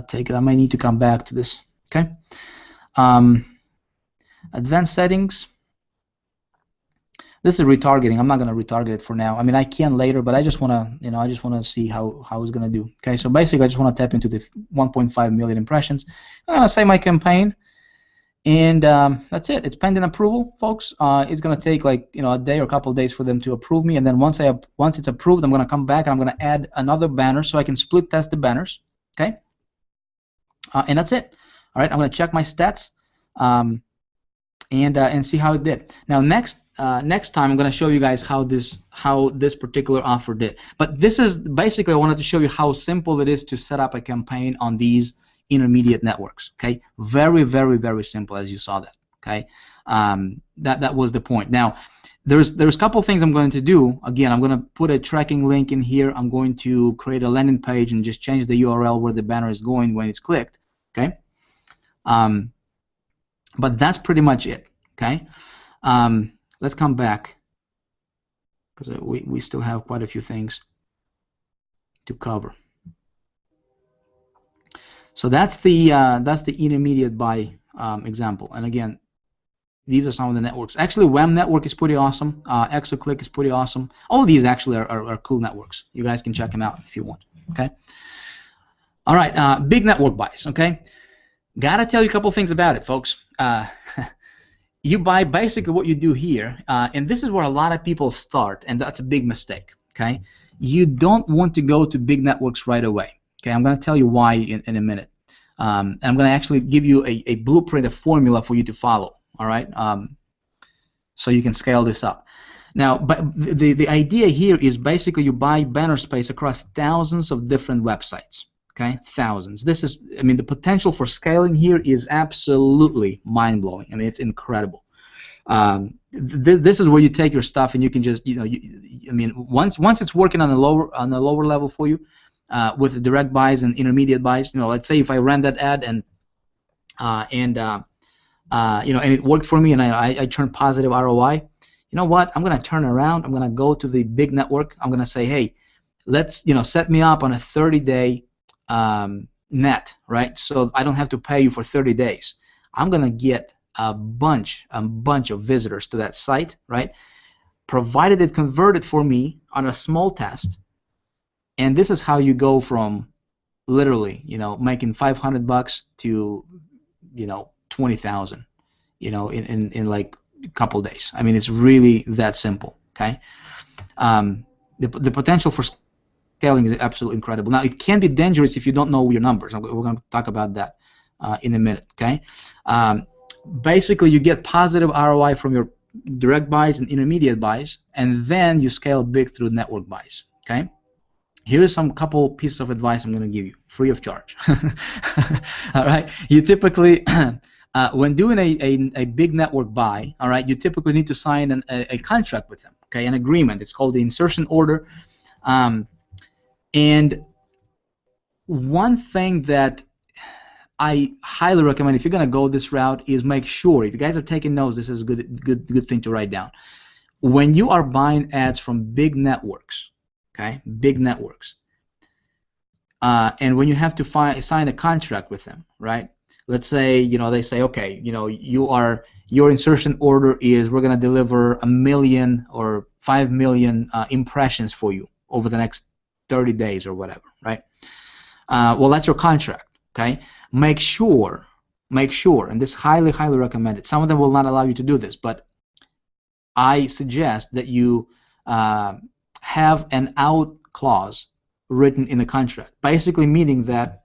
take it. I might need to come back to this. Okay, advanced settings. This is retargeting. I'm not going to retarget it for now. I mean, I can later, but I just want to, I just want to see how it's going to do. Okay, so basically, I just want to tap into the 1.5 million impressions. I'm going to save my campaign, and that's it. It's pending approval, folks. It's going to take like a day or a couple of days for them to approve me, and then once it's approved, I'm going to come back and I'm going to add another banner so I can split test the banners. Okay, and that's it. All right, I'm going to check my stats. And see how it did. Now next time I'm going to show you guys how this particular offer did. But this is basically I wanted to show you how simple it is to set up a campaign on these intermediate networks. Okay, very very very simple, as you saw that. Okay, that was the point. Now there's a couple things I'm going to do. Again, I'm going to put a tracking link in here. I'm going to create a landing page and just change the URL where the banner is going when it's clicked. Okay. But that's pretty much it. Okay, let's come back because we still have quite a few things to cover. So that's the intermediate buy example. And again, these are some of the networks. Actually, WAM network is pretty awesome. Exoclick is pretty awesome. All of these actually are cool networks. You guys can check them out if you want. Okay. All right. Big network buys. Okay. Gotta tell you a couple things about it, folks. You buy basically what you do here, and this is where a lot of people start, and that's a big mistake. Okay, you don't want to go to big networks right away. Okay, I'm going to tell you why in a minute, and I'm going to actually give you a blueprint, a formula for you to follow. All right, so you can scale this up. Now, but the idea here is basically you buy banner space across thousands of different websites. Okay, thousands. This is, I mean, the potential for scaling here is absolutely mind-blowing. I mean, it's incredible. This is where you take your stuff and you can just, I mean, once it's working on a lower level for you, with the direct buys and intermediate buys, let's say if I ran that ad and it worked for me and I turned positive ROI. You know what? I'm gonna turn around. I'm gonna go to the big network. I'm gonna say, hey, let's set me up on a 30-day net, right? So I don't have to pay you for 30 days. I'm gonna get a bunch of visitors to that site, right? Provided it converted for me on a small test. And this is how you go from literally, making $500 to, 20,000, in like a couple days. I mean, it's really that simple. Okay. The potential for scaling is absolutely incredible. Now, it can be dangerous if you don't know your numbers. We're going to talk about that in a minute. Okay. Basically, you get positive ROI from your direct buys and intermediate buys, and then you scale big through network buys. Okay. Here's some couple pieces of advice I'm going to give you, free of charge. All right. You typically, when doing a big network buy, all right, you typically need to sign a contract with them. Okay, an agreement. It's called the insertion order. And one thing that I highly recommend if you're going to go this route is make sure, if you guys are taking notes, this is a good thing to write down. When you are buying ads from big networks, okay, big networks, and when you have to sign a contract with them, right? Let's say, they say, okay, your insertion order is we're going to deliver 1 million or 5 million impressions for you over the next 30 days or whatever, right? Well, that's your contract, okay? Make sure, and this highly recommended. Some of them will not allow you to do this, but I suggest that you have an out clause written in the contract, basically meaning that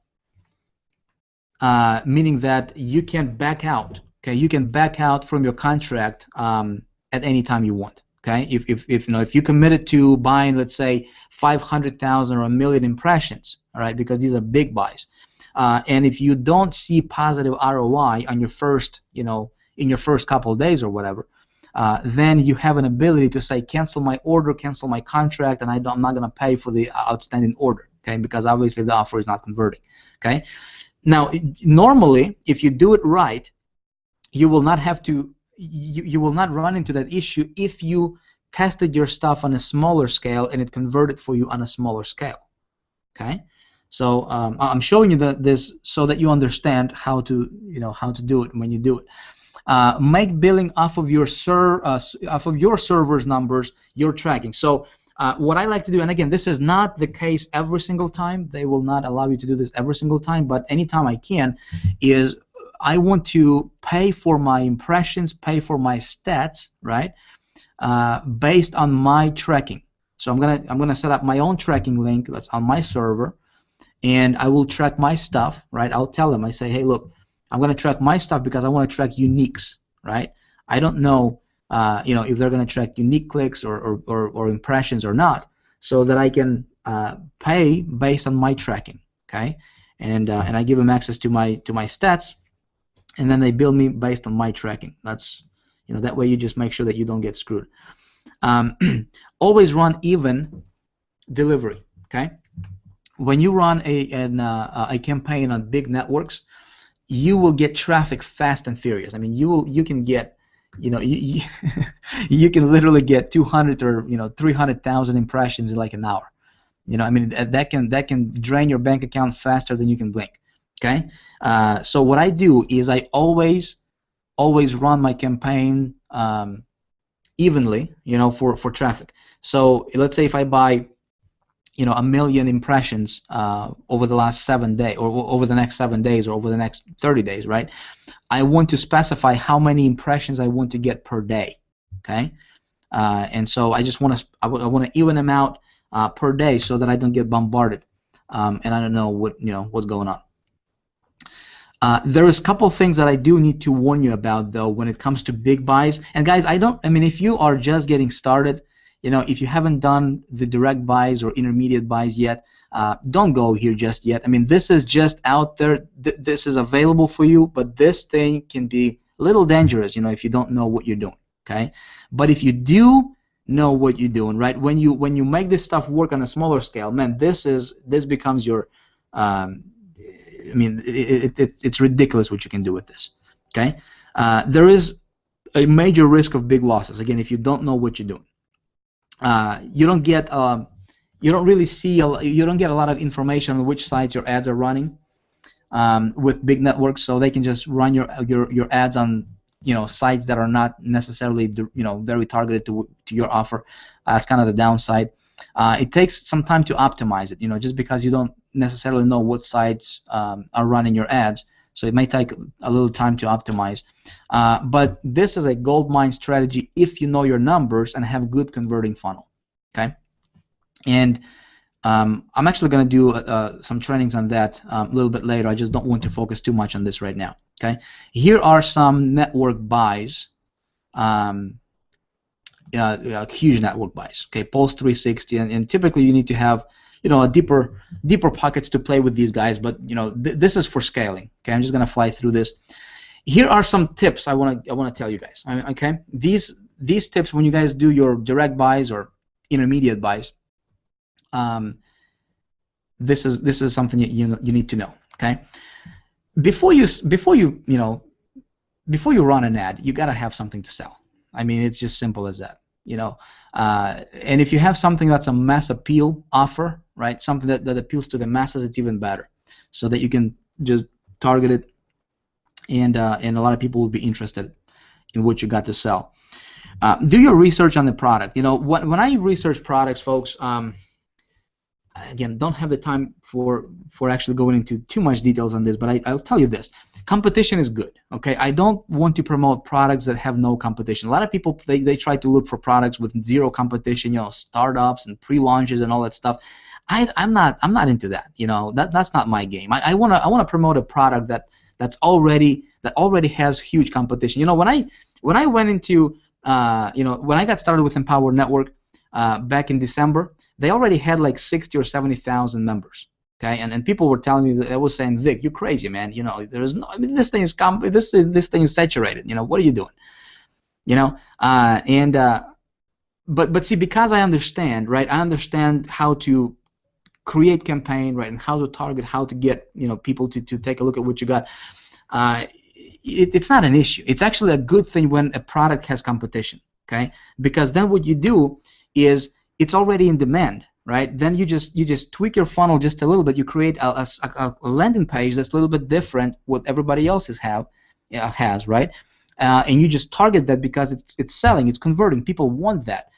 you can back out. Okay, you can back out from your contract at any time you want. Okay, if you committed to buying, let's say, 500,000 or 1 million impressions, all right, because these are big buys, and if you don't see positive ROI on your first, in your first couple of days or whatever, then you have an ability to say cancel my order, cancel my contract, and I'm not going to pay for the outstanding order. Okay, because obviously the offer is not converting. Okay, now normally if you do it right, you will not have to. You will not run into that issue if you tested your stuff on a smaller scale and it converted for you on a smaller scale. Okay, so I'm showing you this so that you understand how to do it when you do it. Make billing off of your server's numbers you're tracking. So what I like to do, and again, this is not the case every single time. They will not allow you to do this every single time, but anytime I can, is I want to pay for my impressions, pay for my stats, right? Based on my tracking. So I'm gonna set up my own tracking link that's on my server, and I will track my stuff, right? I'll tell them, I say, hey, look, I'm gonna track my stuff because I want to track uniques, right? I don't know, if they're gonna track unique clicks or impressions or not, so that I can pay based on my tracking, okay? And I give them access to my stats. And then they bill me based on my tracking. That's, that way you just make sure that you don't get screwed. Always run even delivery. Okay. When you run a campaign on big networks, you will get traffic fast and furious. I mean, you can get, you can literally get 200 or 300,000 impressions in like an hour. I mean, that can drain your bank account faster than you can blink. Okay, so what I do is I always run my campaign evenly, for traffic. So let's say if I buy, 1 million impressions over the last 7 days, or over the next 7 days, or over the next 30 days, right? I want to specify how many impressions I want to get per day. Okay, and so I just want to even them out per day so that I don't get bombarded, and I don't know what's going on. There is a couple of things that I do need to warn you about, though, when it comes to big buys. And guys, I mean, if you are just getting started, if you haven't done the direct buys or intermediate buys yet, don't go here just yet. I mean, this is just out there. This is available for you, but this thing can be a little dangerous, if you don't know what you're doing. Okay, but if you do know what you're doing, right? When you make this stuff work on a smaller scale, man, this becomes your I mean, it's ridiculous what you can do with this. Okay, there is a major risk of big losses. Again, if you don't know what you're doing, you don't get you don't really see you don't get a lot of information on which sites your ads are running with big networks, so they can just run your ads on sites that are not necessarily very targeted to your offer. That's kind of the downside. It takes some time to optimize it. Just because you don't necessarily know what sites are running your ads, so it may take a little time to optimize. But this is a gold mine strategy if you know your numbers and have good converting funnel. Okay, and I'm actually going to do some trainings on that a little bit later. I just don't want to focus too much on this right now. Okay, here are some network buys. Huge network buys. Okay, Pulse 360, and typically you need to have a deeper pockets to play with these guys. But this is for scaling. Okay, I'm just going to fly through this. Here are some tips I want to tell you guys. Okay, these tips when you guys do your direct buys or intermediate buys. This is something you need to know. Okay, before you run an ad, you gotta have something to sell. I mean, it's just simple as that. And if you have something that's a mass appeal offer, right? Something that appeals to the masses, it's even better, so that you can just target it, and a lot of people will be interested in what you got to sell. Do your research on the product. When I research products, folks. Again, don't have the time for actually going into too much details on this, but I'll tell you this: competition is good. Okay, I don't want to promote products that have no competition. A lot of people they try to look for products with zero competition, startups and pre-launches and all that stuff. I'm not into that. That's not my game. I wanna promote a product that already has huge competition. When I went into when I got started with Empower Network back in December, they already had like 60 or 70,000 members. Okay, and people were telling me that I was saying, Vic, you're crazy, man. There's no. I mean, this thing is saturated. What are you doing? But see, because I understand, right? I understand how to create campaign, right, and how to target, how to get people to take a look at what you got. It's not an issue. It's actually a good thing when a product has competition. Okay, because then what you do is it's already in demand, right? Then you just tweak your funnel just a little bit. You create a landing page that's a little bit different what everybody else has, right? And you just target that because it's selling, it's converting. People want that,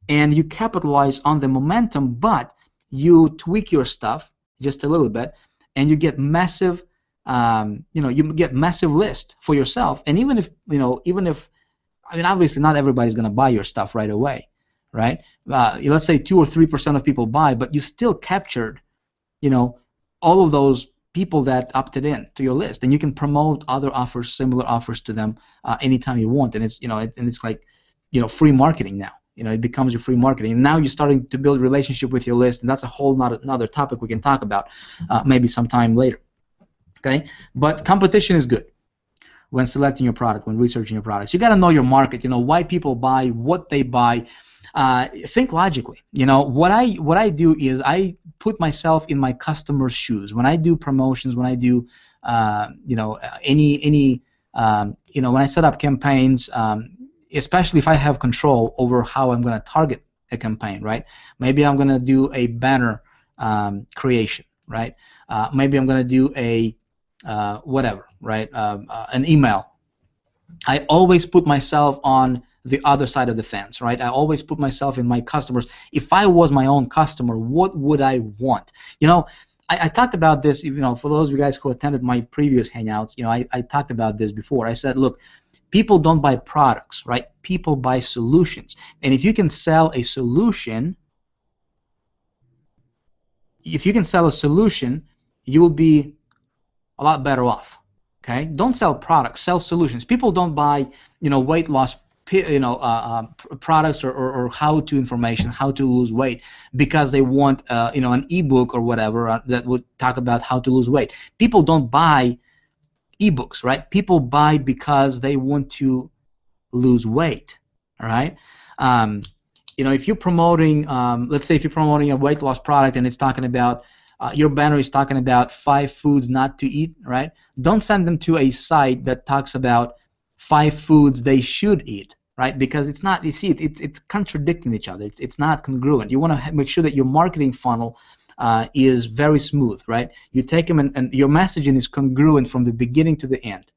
and you capitalize on the momentum. But you tweak your stuff just a little bit, and you get massive, you get massive list for yourself. And even if I mean, obviously not everybody's going to buy your stuff right away, right? Let's say 2 or 3% of people buy, but you still captured, all of those people that opted in to your list, and you can promote other offers, similar offers to them anytime you want, and it's it's like free marketing now. It becomes your free marketing, and now you're starting to build relationship with your list, and that's a whole another topic we can talk about maybe sometime later. Okay, but competition is good when selecting your product, when researching your products. You got to know your market. Why people buy, what they buy. Think logically. What I do is I put myself in my customer's shoes. When I do promotions, when I do when I set up campaigns, especially if I have control over how I'm going to target a campaign, right? Maybe I'm going to do a banner creation, right? Maybe I'm going to do a whatever, right? An email. I always put myself on the other side of the fence, right? I always put myself in my customers. If I was my own customer, what would I want? I talked about this, for those of you guys who attended my previous Hangouts, I talked about this before. I said, look, people don't buy products, right? People buy solutions. And if you can sell a solution, you will be a lot better off. Okay? Don't sell products, sell solutions. People don't buy, weight loss products or how-to information, how to lose weight, because they want an ebook or whatever that would talk about how to lose weight. People don't buy ebooks, right? People buy because they want to lose weight. All right. If you're promoting, let's say if you're promoting a weight loss product and it's talking about your banner is talking about 5 foods not to eat, right? Don't send them to a site that talks about 5 foods they should eat, right? Because it's not, it's contradicting each other. It's not congruent. You want to make sure that your marketing funnel is very smooth, right? You take them and your messaging is congruent from the beginning to the end.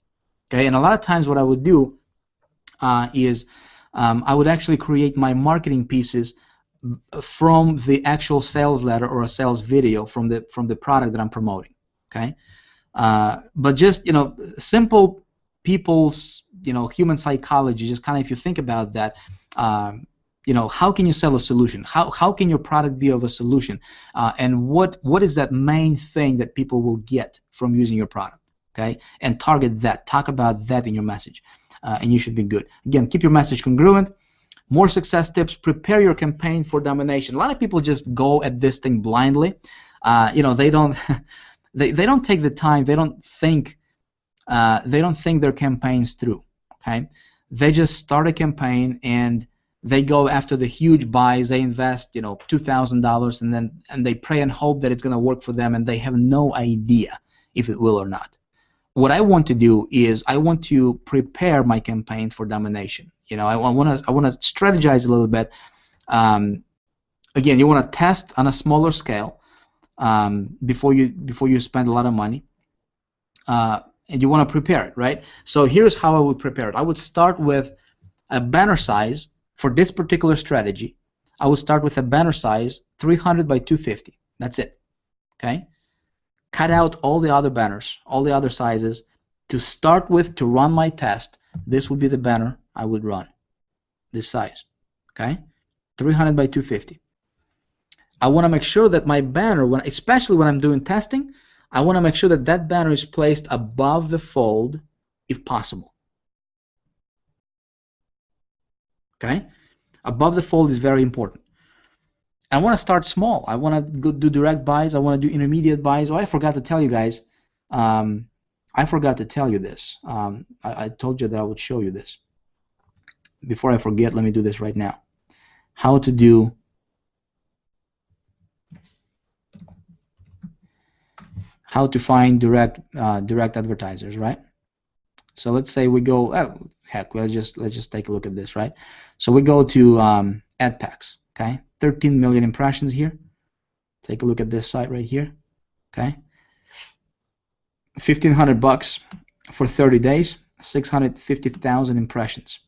Okay, and a lot of times what I would do is I would actually create my marketing pieces from the actual sales letter or a sales video from the product that I'm promoting. Okay, but just simple people's human psychology. Just kind of if you think about that, how can you sell a solution? How can your product be of a solution? And what is that main thing that people will get from using your product? Okay, and target that. Talk about that in your message, and you should be good. Again, keep your message congruent. More success tips. Prepare your campaign for domination. A lot of people just go at this thing blindly. They don't they don't take the time. They don't think their campaigns through. Okay, they just start a campaign and they go after the huge buys. They invest $2,000 and they pray and hope that it's going to work for them, and they have no idea if it will or not. What I want to do is I want to prepare my campaigns for domination. I want to strategize a little bit. Again, you want to test on a smaller scale before you spend a lot of money, and you want to prepare it, right? So here's how I would prepare it. I would start with a banner size for this particular strategy. I would start with a banner size 300 by 250. That's it. Okay. Cut out all the other banners, all the other sizes. To start with, to run my test, this would be the banner I would run, this size. Okay, 300 by 250. I want to make sure that my banner, especially when I'm doing testing, I want to make sure that that banner is placed above the fold if possible. Okay, above the fold is very important. I want to start small. I want to go do direct buys. I want to do intermediate buys. Oh, I forgot to tell you guys. I forgot to tell you this. I told you that I would show you this. Before I forget, let me do this right now. How to find direct advertisers, right? So let's say we go. Oh, heck, let's just take a look at this, right? So we go to ad packs. Okay, 13 million impressions here. Take a look at this site right here. Okay, $1,500 for 30 days, 650,000 impressions.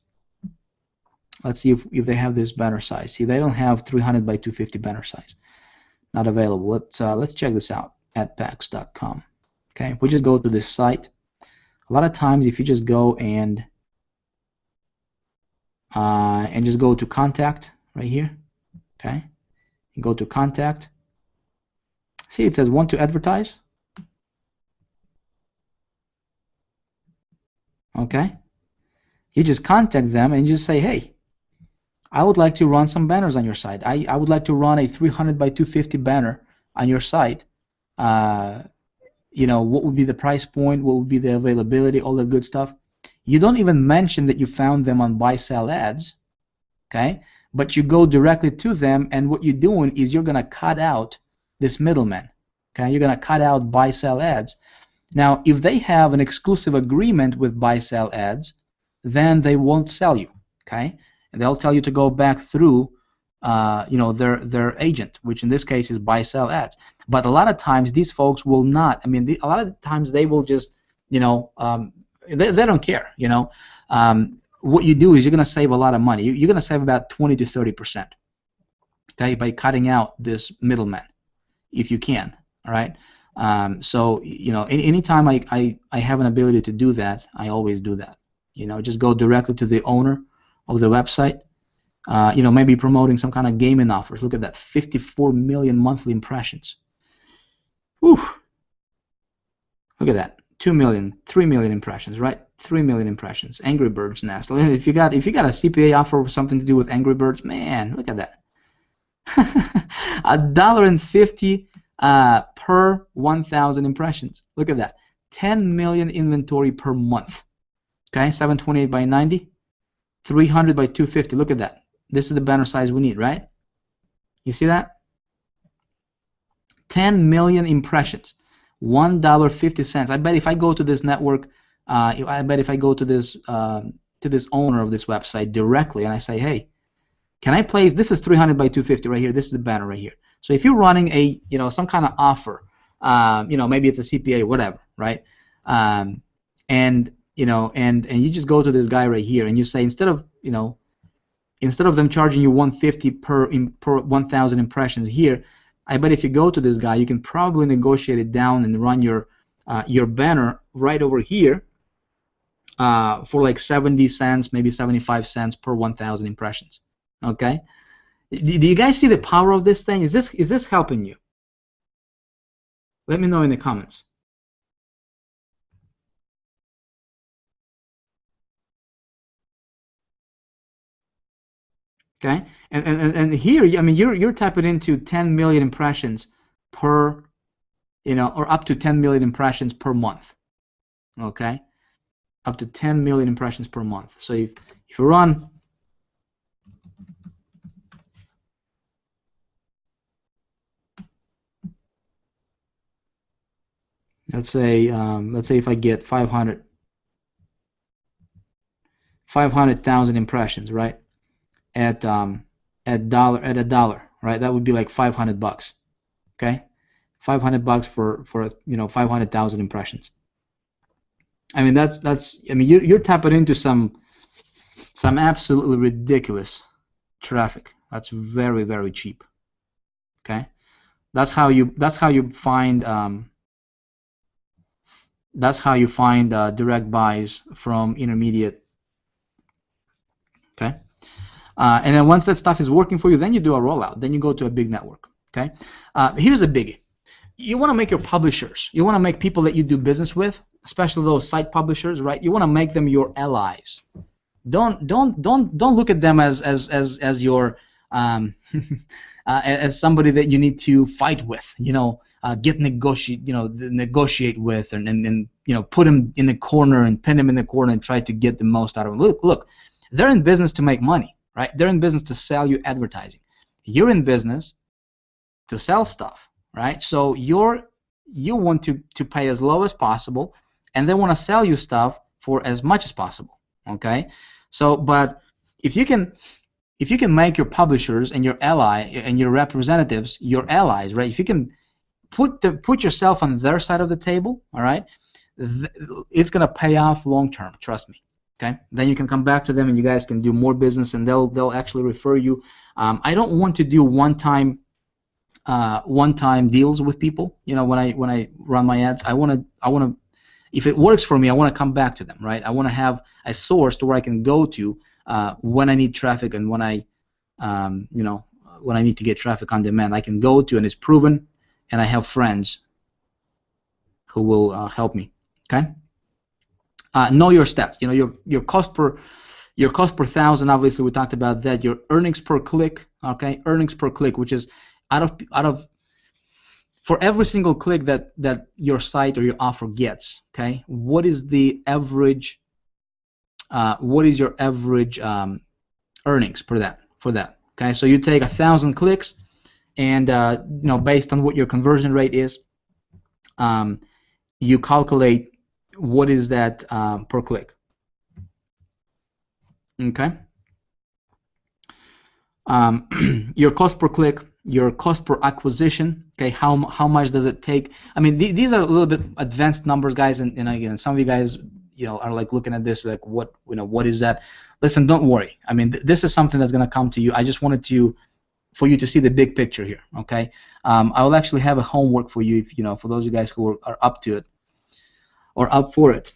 Let's see if they have this banner size. See, they don't have 300 by 250 banner size. Not available. Let's check this out. Adpacks.com. Okay, if we just go to this site, a lot of times if you just go and just go to contact right here. Okay, you go to contact. See, it says want to advertise. Okay, you just contact them and you just say, hey, I would like to run some banners on your site. I would like to run a 300 by 250 banner on your site. What would be the price point? What would be the availability? All that good stuff. You don't even mention that you found them on buy-sell ads. Okay, but you go directly to them, and what you're doing is you're gonna cut out this middleman. Okay, you're gonna cut out buy-sell ads. Now, if they have an exclusive agreement with buy-sell ads, then they won't sell you. Okay, and they'll tell you to go back through, their agent, which in this case is buy-sell ads. But a lot of times these folks will not. I mean, a lot of times they will just, they don't care. What you do is you're going to save a lot of money. You're going to save about 20 to 30%. Okay, by cutting out this middleman, if you can. All right. So anytime I have an ability to do that, I always do that. Just go directly to the owner of the website. Maybe promoting some kind of gaming offers. Look at that, 54 million monthly impressions. Whew. Look at that, 2 million, 3 million impressions, right? 3 million impressions. Angry Birds Nest. If you got a CPA offer with something to do with Angry Birds, man, look at that. $1.50 per 1,000 impressions. Look at that. 10 million inventory per month. Okay, 728 by 90, 300 by 250. Look at that. This is the banner size we need, right? You see that? 10 million impressions. $1.50. I bet if I go to this network, I bet if I go to this owner of this website directly and I say, hey, can I place? This is 300 by 250 right here. This is the banner right here. So if you're running a some kind of offer, maybe it's a CPA, whatever, right? And you just go to this guy right here and you say, instead of instead of them charging you 150 per 1,000 impressions here, I bet if you go to this guy, you can probably negotiate it down and run your banner right over here for like 70 cents, maybe 75 cents per 1,000 impressions. Okay, do you guys see the power of this thing? Is this helping you? Let me know in the comments. Okay, and here, I mean, you're typing into 10 million impressions per, or up to 10 million impressions per month. Okay, up to 10 million impressions per month. So if you run, let's say if I get 500,000 impressions, right? At a dollar, right? That would be like $500. Okay, $500 for 500,000 impressions. I mean, that's I mean, you're tapping into some absolutely ridiculous traffic. That's very, very cheap. Okay, that's how you find direct buys from intermediate. Okay, and then once that stuff is working for you, then you do a rollout. Then you go to a big network. Okay, here's a biggie. You want to make your publishers. You want to make people that you do business with, especially those site publishers, right? You want to make them your allies. Don't look at them as your as somebody that you need to fight with. Negotiate with, and put them in the corner and pin them in the corner and try to get the most out of them. Look, they're in business to make money, right? They're in business to sell you advertising. You're in business to sell stuff. Right, so you want to pay as low as possible, and they want to sell you stuff for as much as possible. Okay, so but if you can make your publishers and your ally and your representatives your allies, right? If you can put yourself on their side of the table, all right, it's gonna pay off long term. Trust me. Okay, then you can come back to them and you guys can do more business, and they'll actually refer you. I don't want to do one-time deals with people. When I run my ads, I want to if it works for me, I want to come back to them, right? I want to have a source to where I can go to when I need traffic, and when I when I need to get traffic on demand, I can go to, and it's proven, and I have friends who will help me. Okay, know your stats. Your cost per thousand. Obviously, we talked about that. Your earnings per click. Okay, earnings per click, which is out of for every single click that your site or your offer gets. Okay, what is the average? What is your average earnings for that? Okay, so you take 1,000 clicks, and based on what your conversion rate is, you calculate what is that per click. Okay. Your cost per click, your cost per acquisition. Okay, how much does it take? I mean, these are a little bit advanced numbers, guys, and again, some of you guys are like looking at this like, what is that? Listen, don't worry. I mean, this is something that's going to come to you. I just wanted for you to see the big picture here. Okay, I will actually have a homework for you, for those of you guys who are up to it or up for it.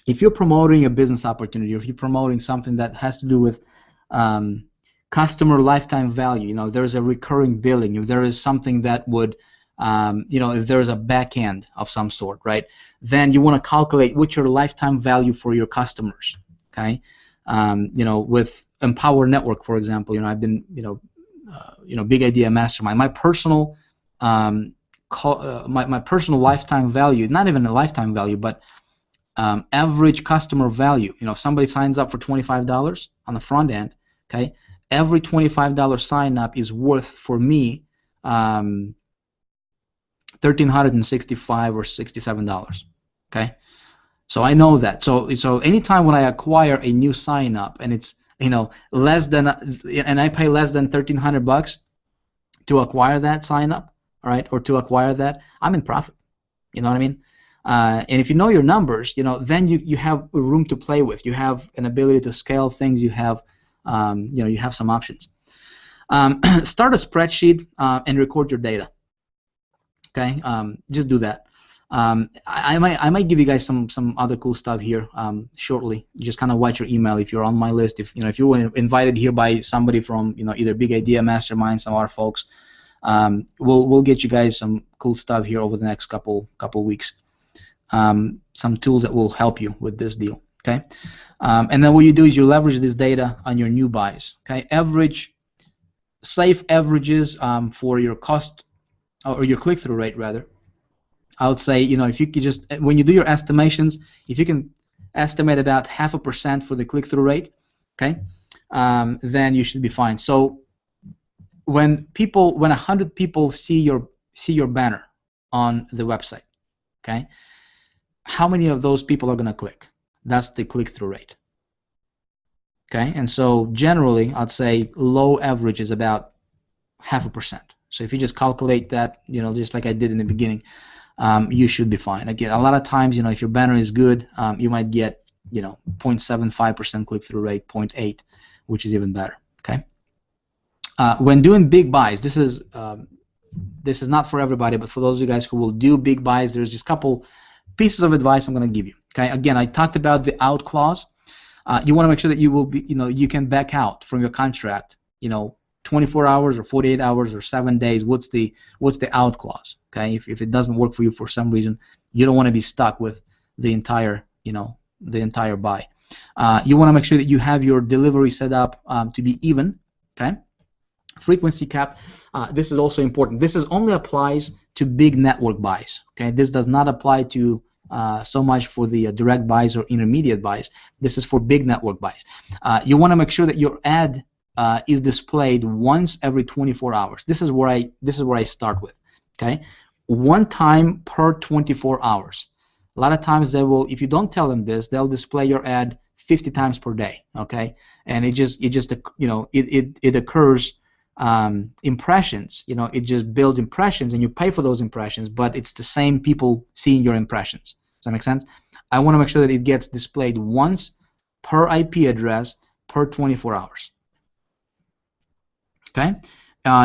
If you're promoting a business opportunity, or if you're promoting something that has to do with customer lifetime value, there's a recurring billing, if there is something that would, if there's a back end of some sort, right, then you want to calculate what's your lifetime value for your customers. Okay, with Empower Network, for example, I've been, Big Idea Mastermind. My personal, my personal lifetime value, not even a lifetime value, but average customer value. If somebody signs up for $25 on the front end, okay, every $25 sign up is worth for me $1,365 or $67. Okay, so I know that. So anytime when I acquire a new sign up, and it's less than, and I pay less than $1,300 to acquire that sign up, all right, or to acquire that, I'm in profit. You know what I mean? And if you know your numbers, then you have room to play with. You have an ability to scale things. You have you have some options. Start a spreadsheet and record your data. Okay, just do that. I might give you guys some other cool stuff here shortly. Just kind of watch your email if you're on my list. If you were invited here by somebody from either Big Idea Mastermind, some of our folks, we'll get you guys some cool stuff here over the next couple weeks. Some tools that will help you with this deal. Okay, and then what you do is you leverage this data on your new buys. Okay, safe averages for your cost or your click-through rate rather. I would say, if you could just, when you do your estimations, if you can estimate about 0.5% for the click-through rate, okay, then you should be fine. So when 100 people see your banner on the website, okay, how many of those people are going to click? That's the click-through rate. Okay, and so generally, I'd say low average is about 0.5%. So if you just calculate that, just like I did in the beginning, you should be fine. Again, a lot of times, if your banner is good, you might get, 0.75% click-through rate, 0.8, which is even better. Okay. When doing big buys, this is not for everybody, but for those of you guys who will do big buys, there's just a couple pieces of advice I'm going to give you. Okay. Again, I talked about the out clause. You want to make sure that you will be, you can back out from your contract. 24 hours or 48 hours or 7 days. What's the out clause? Okay, if it doesn't work for you for some reason, you don't want to be stuck with the entire buy. You want to make sure that you have your delivery set up to be even. Okay, frequency cap. This is also important. This only applies to big network buys. Okay, this does not apply to so much for the direct buys or intermediate buys. This is for big network buys. You want to make sure that your ad is displayed once every 24 hours. This is where I start with. Okay, one time per 24 hours. A lot of times they will, if you don't tell them this, they'll display your ad 50 times per day. Okay, and it occurs impressions. It just builds impressions, and you pay for those impressions, but it's the same people seeing your impressions. Does that make sense? I want to make sure that it gets displayed once per IP address per 24 hours. Okay,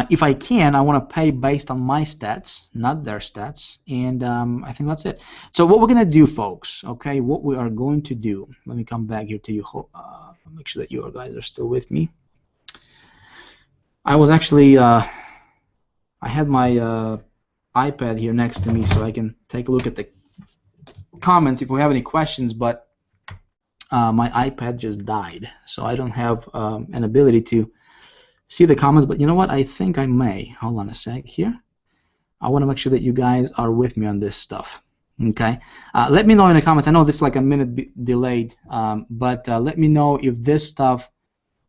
if I can, I want to pay based on my stats, not their stats, and I think that's it. So what we're going to do, folks, okay, what we are going to do, let me come back here to you, make sure that you guys are still with me. I was actually, I had my iPad here next to me so I can take a look at the comments if we have any questions, but my iPad just died, so I don't have an ability to see the comments, but you know what? I think I may. Hold on a sec here. I want to make sure that you guys are with me on this stuff. Okay. Let me know in the comments. I know this is like a minute delayed, but let me know if this stuff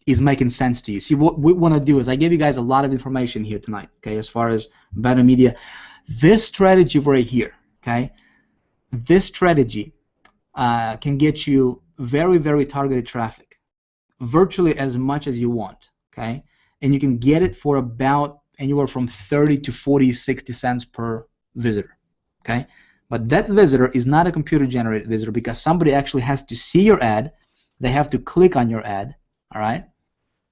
is making sense to you. See, what we want to do is I gave you guys a lot of information here tonight. Okay, as far as better media, this strategy right here. Okay, this strategy can get you very, very targeted traffic, virtually as much as you want. Okay. And you can get it for about anywhere from 30 to 40, 60 cents per visitor. Okay, but that visitor is not a computer-generated visitor because somebody actually has to see your ad. They have to click on your ad. All right,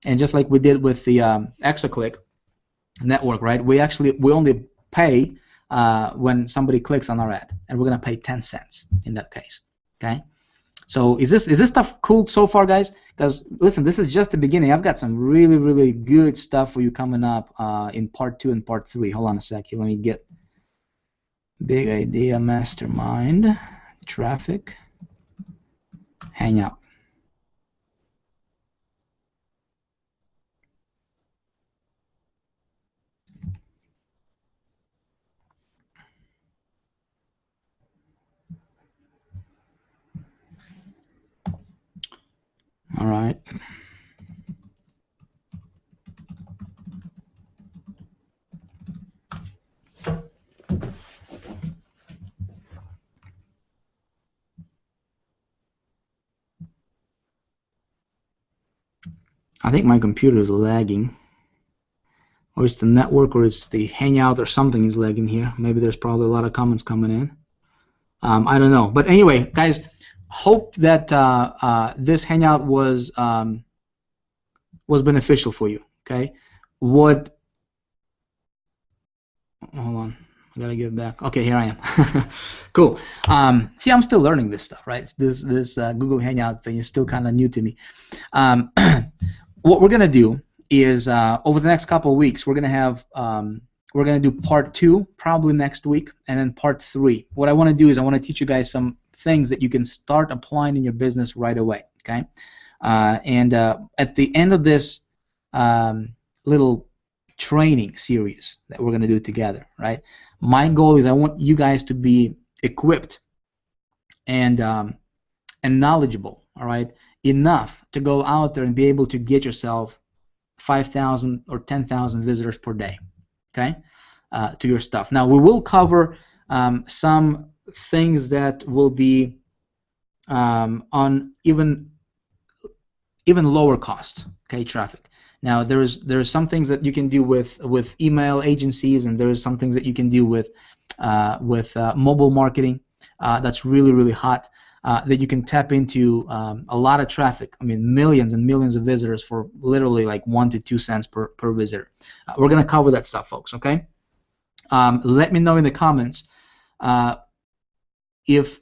and just like we did with the ExaClick network, right? We only pay when somebody clicks on our ad, and we're gonna pay 10 cents in that case. Okay. So is this stuff cool so far, guys? Because listen, this is just the beginning. I've got some really, really good stuff for you coming up in part 2 and part 3. Hold on a sec here. Let me get Big Idea Mastermind, traffic, Hangout. All right. I think my computer is lagging, or it's the network, or it's the Hangout, or something is lagging here. Maybe there's probably a lot of comments coming in. I don't know, but anyway, guys, hope that this Hangout was was beneficial for you. Okay, what? Hold on, I gotta get back. Okay, here I am. Cool. See, I'm still learning this stuff, right? This Google Hangout thing is still kind of new to me. What we're gonna do is over the next couple of weeks, we're gonna have we're gonna do part 2 probably next week, and then part 3. What I want to do is I want to teach you guys some things that you can start applying in your business right away. Okay, and at the end of this little training series that we're gonna do together, right? My goal is I want you guys to be equipped and knowledgeable, all right, enough to go out there and be able to get yourself 5,000 or 10,000 visitors per day, okay, to your stuff. Now we will cover some things that will be on even lower cost, okay, traffic. Now there's some things that you can do with email agencies, and there's some things that you can do with mobile marketing that's really hot. That you can tap into a lot of traffic. I mean, millions and millions of visitors for literally like 1 to 2 cents per visitor. We're gonna cover that stuff, folks. Okay. Let me know in the comments if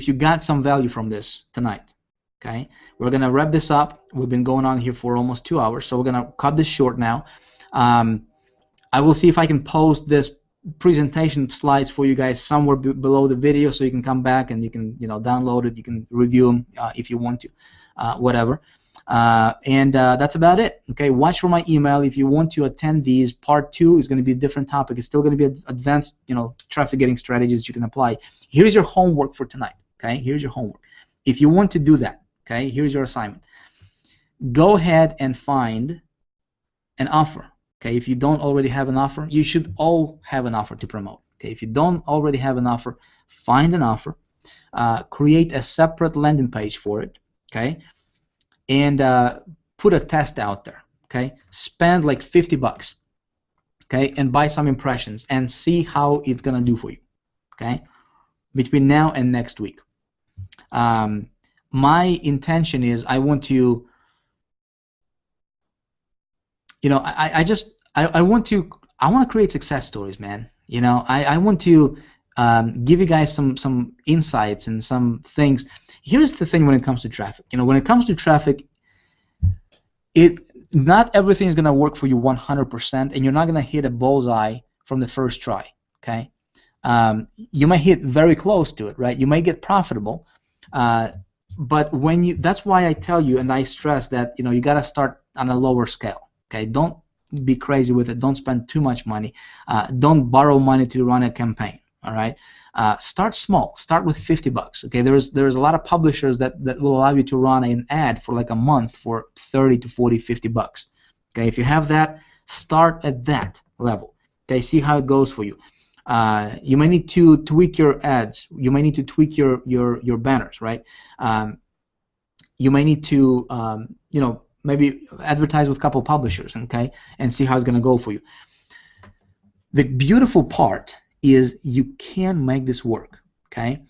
you got some value from this tonight. Okay. We're gonna wrap this up. We've been going on here for almost 2 hours, so we're gonna cut this short now. I will see if I can post this presentation slides for you guys somewhere below the video, so you can come back and you can download it, you can review them if you want to, whatever, and that's about it. Okay, watch for my email if you want to attend these. Part 2 is going to be a different topic. It's still going to be advanced traffic getting strategies that you can apply. Here's your homework for tonight. Okay, here's your homework. If you want to do that, okay, here's your assignment. Go ahead and find an offer. Okay, if you don't already have an offer, you should all have an offer to promote. Okay, if you don't already have an offer, find an offer, create a separate landing page for it. Okay, and put a test out there. Okay, spend like $50. Okay, and buy some impressions and see how it's gonna do for you. Okay, between now and next week. My intention is I want to. I want to create success stories, man. I want to give you guys some insights and some things. Here's the thing when it comes to traffic. When it comes to traffic, not everything is gonna work for you 100%, and you're not gonna hit a bullseye from the first try. Okay, you might hit very close to it, right? You might get profitable, but that's why I tell you and I stress that you gotta start on a lower scale. Okay, don't be crazy with it. Don't spend too much money. Don't borrow money to run a campaign. All right, start small. Start with $50. Okay, there's a lot of publishers that will allow you to run an ad for like a month for 30 to 40, $50. Okay, if you have that, start at that level. Okay, see how it goes for you. You may need to tweak your ads. You may need to tweak your banners, right? You may need to maybe advertise with a couple publishers, okay, and see how it's going to go for you. The beautiful part is you can make this work, okay?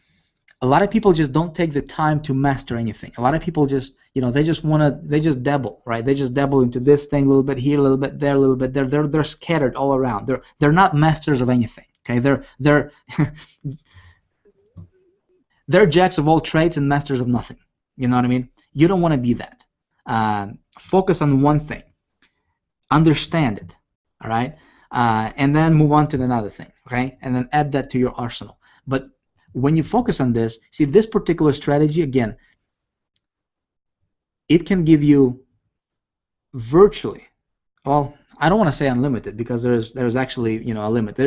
A lot of people just don't take the time to master anything. A lot of people just, they just dabble, right? They just dabble into this thing a little bit here, a little bit there, a little bit there. They're scattered all around. They're not masters of anything, okay? They're they're jacks of all trades and masters of nothing. You know what I mean? You don't want to be that. Focus on one thing, understand it, all right, and then move on to another thing, okay, and then add that to your arsenal. But when you focus on this, see, this particular strategy, again, it can give you virtually, well, I don't want to say unlimited, because there's actually a limit.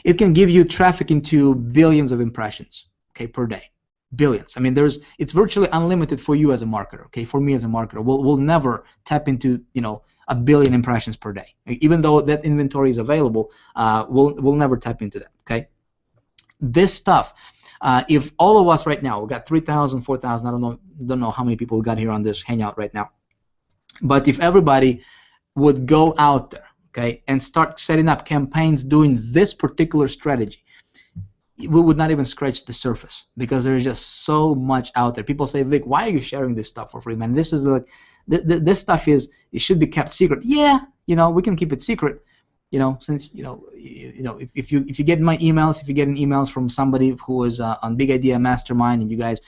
It can give you traffic into billions of impressions, okay, per day. Billions. I mean, it's virtually unlimited for you as a marketer. Okay, for me as a marketer, we'll never tap into a billion impressions per day. Even though that inventory is available, we'll never tap into that. Okay, this stuff. If all of us right now, we got 3,000, 4,000. I don't know how many people we got here on this hangout right now. But if everybody would go out there, okay, and start setting up campaigns doing this particular strategy, we would not even scratch the surface, because there's just so much out there. People say, Vic, why are you sharing this stuff for free, man? This is this stuff it should be kept secret. Yeah, we can keep it secret. Since if you get my emails, if you're getting emails from somebody who is on Big Idea Mastermind, and you guys,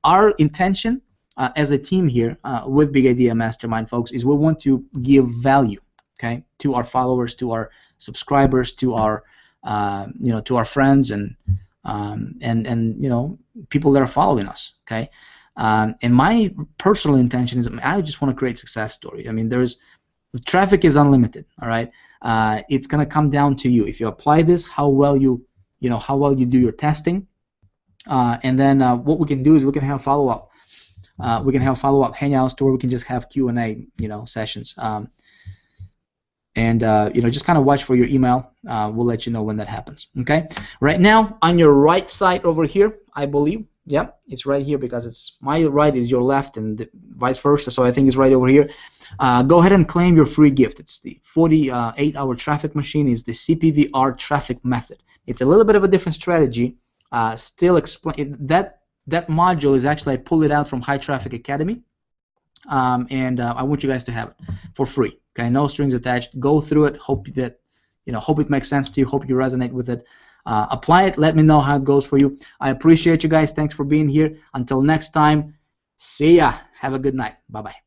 our intention as a team here with Big Idea Mastermind, folks, is we want to give value, okay, to our followers, to our subscribers, to our to our friends, and people that are following us, okay. And my personal intention is I just want to create success story. I mean, traffic is unlimited, all right. It's gonna come down to you. If you apply this, how well you do your testing, and then what we can do is we can have follow-up. We can have follow-up hangouts, or we can just have Q&A, sessions. And just kind of watch for your email. We'll let you know when that happens. Okay. Right now, on your right side over here, I believe. Yep, it's right here, because it's my right is your left, and vice versa. So I think it's right over here. Go ahead and claim your free gift. It's the 48-hour traffic machine. Is the CPVR traffic method. It's a little bit of a different strategy. Still explain that module is actually, I pulled it out from High Traffic Academy, and I want you guys to have it for free. Okay, no strings attached. Go through it. Hope that hope it makes sense to you. Hope you resonate with it. Apply it. Let me know how it goes for you. I appreciate you guys. Thanks for being here. Until next time, see ya. Have a good night. Bye bye.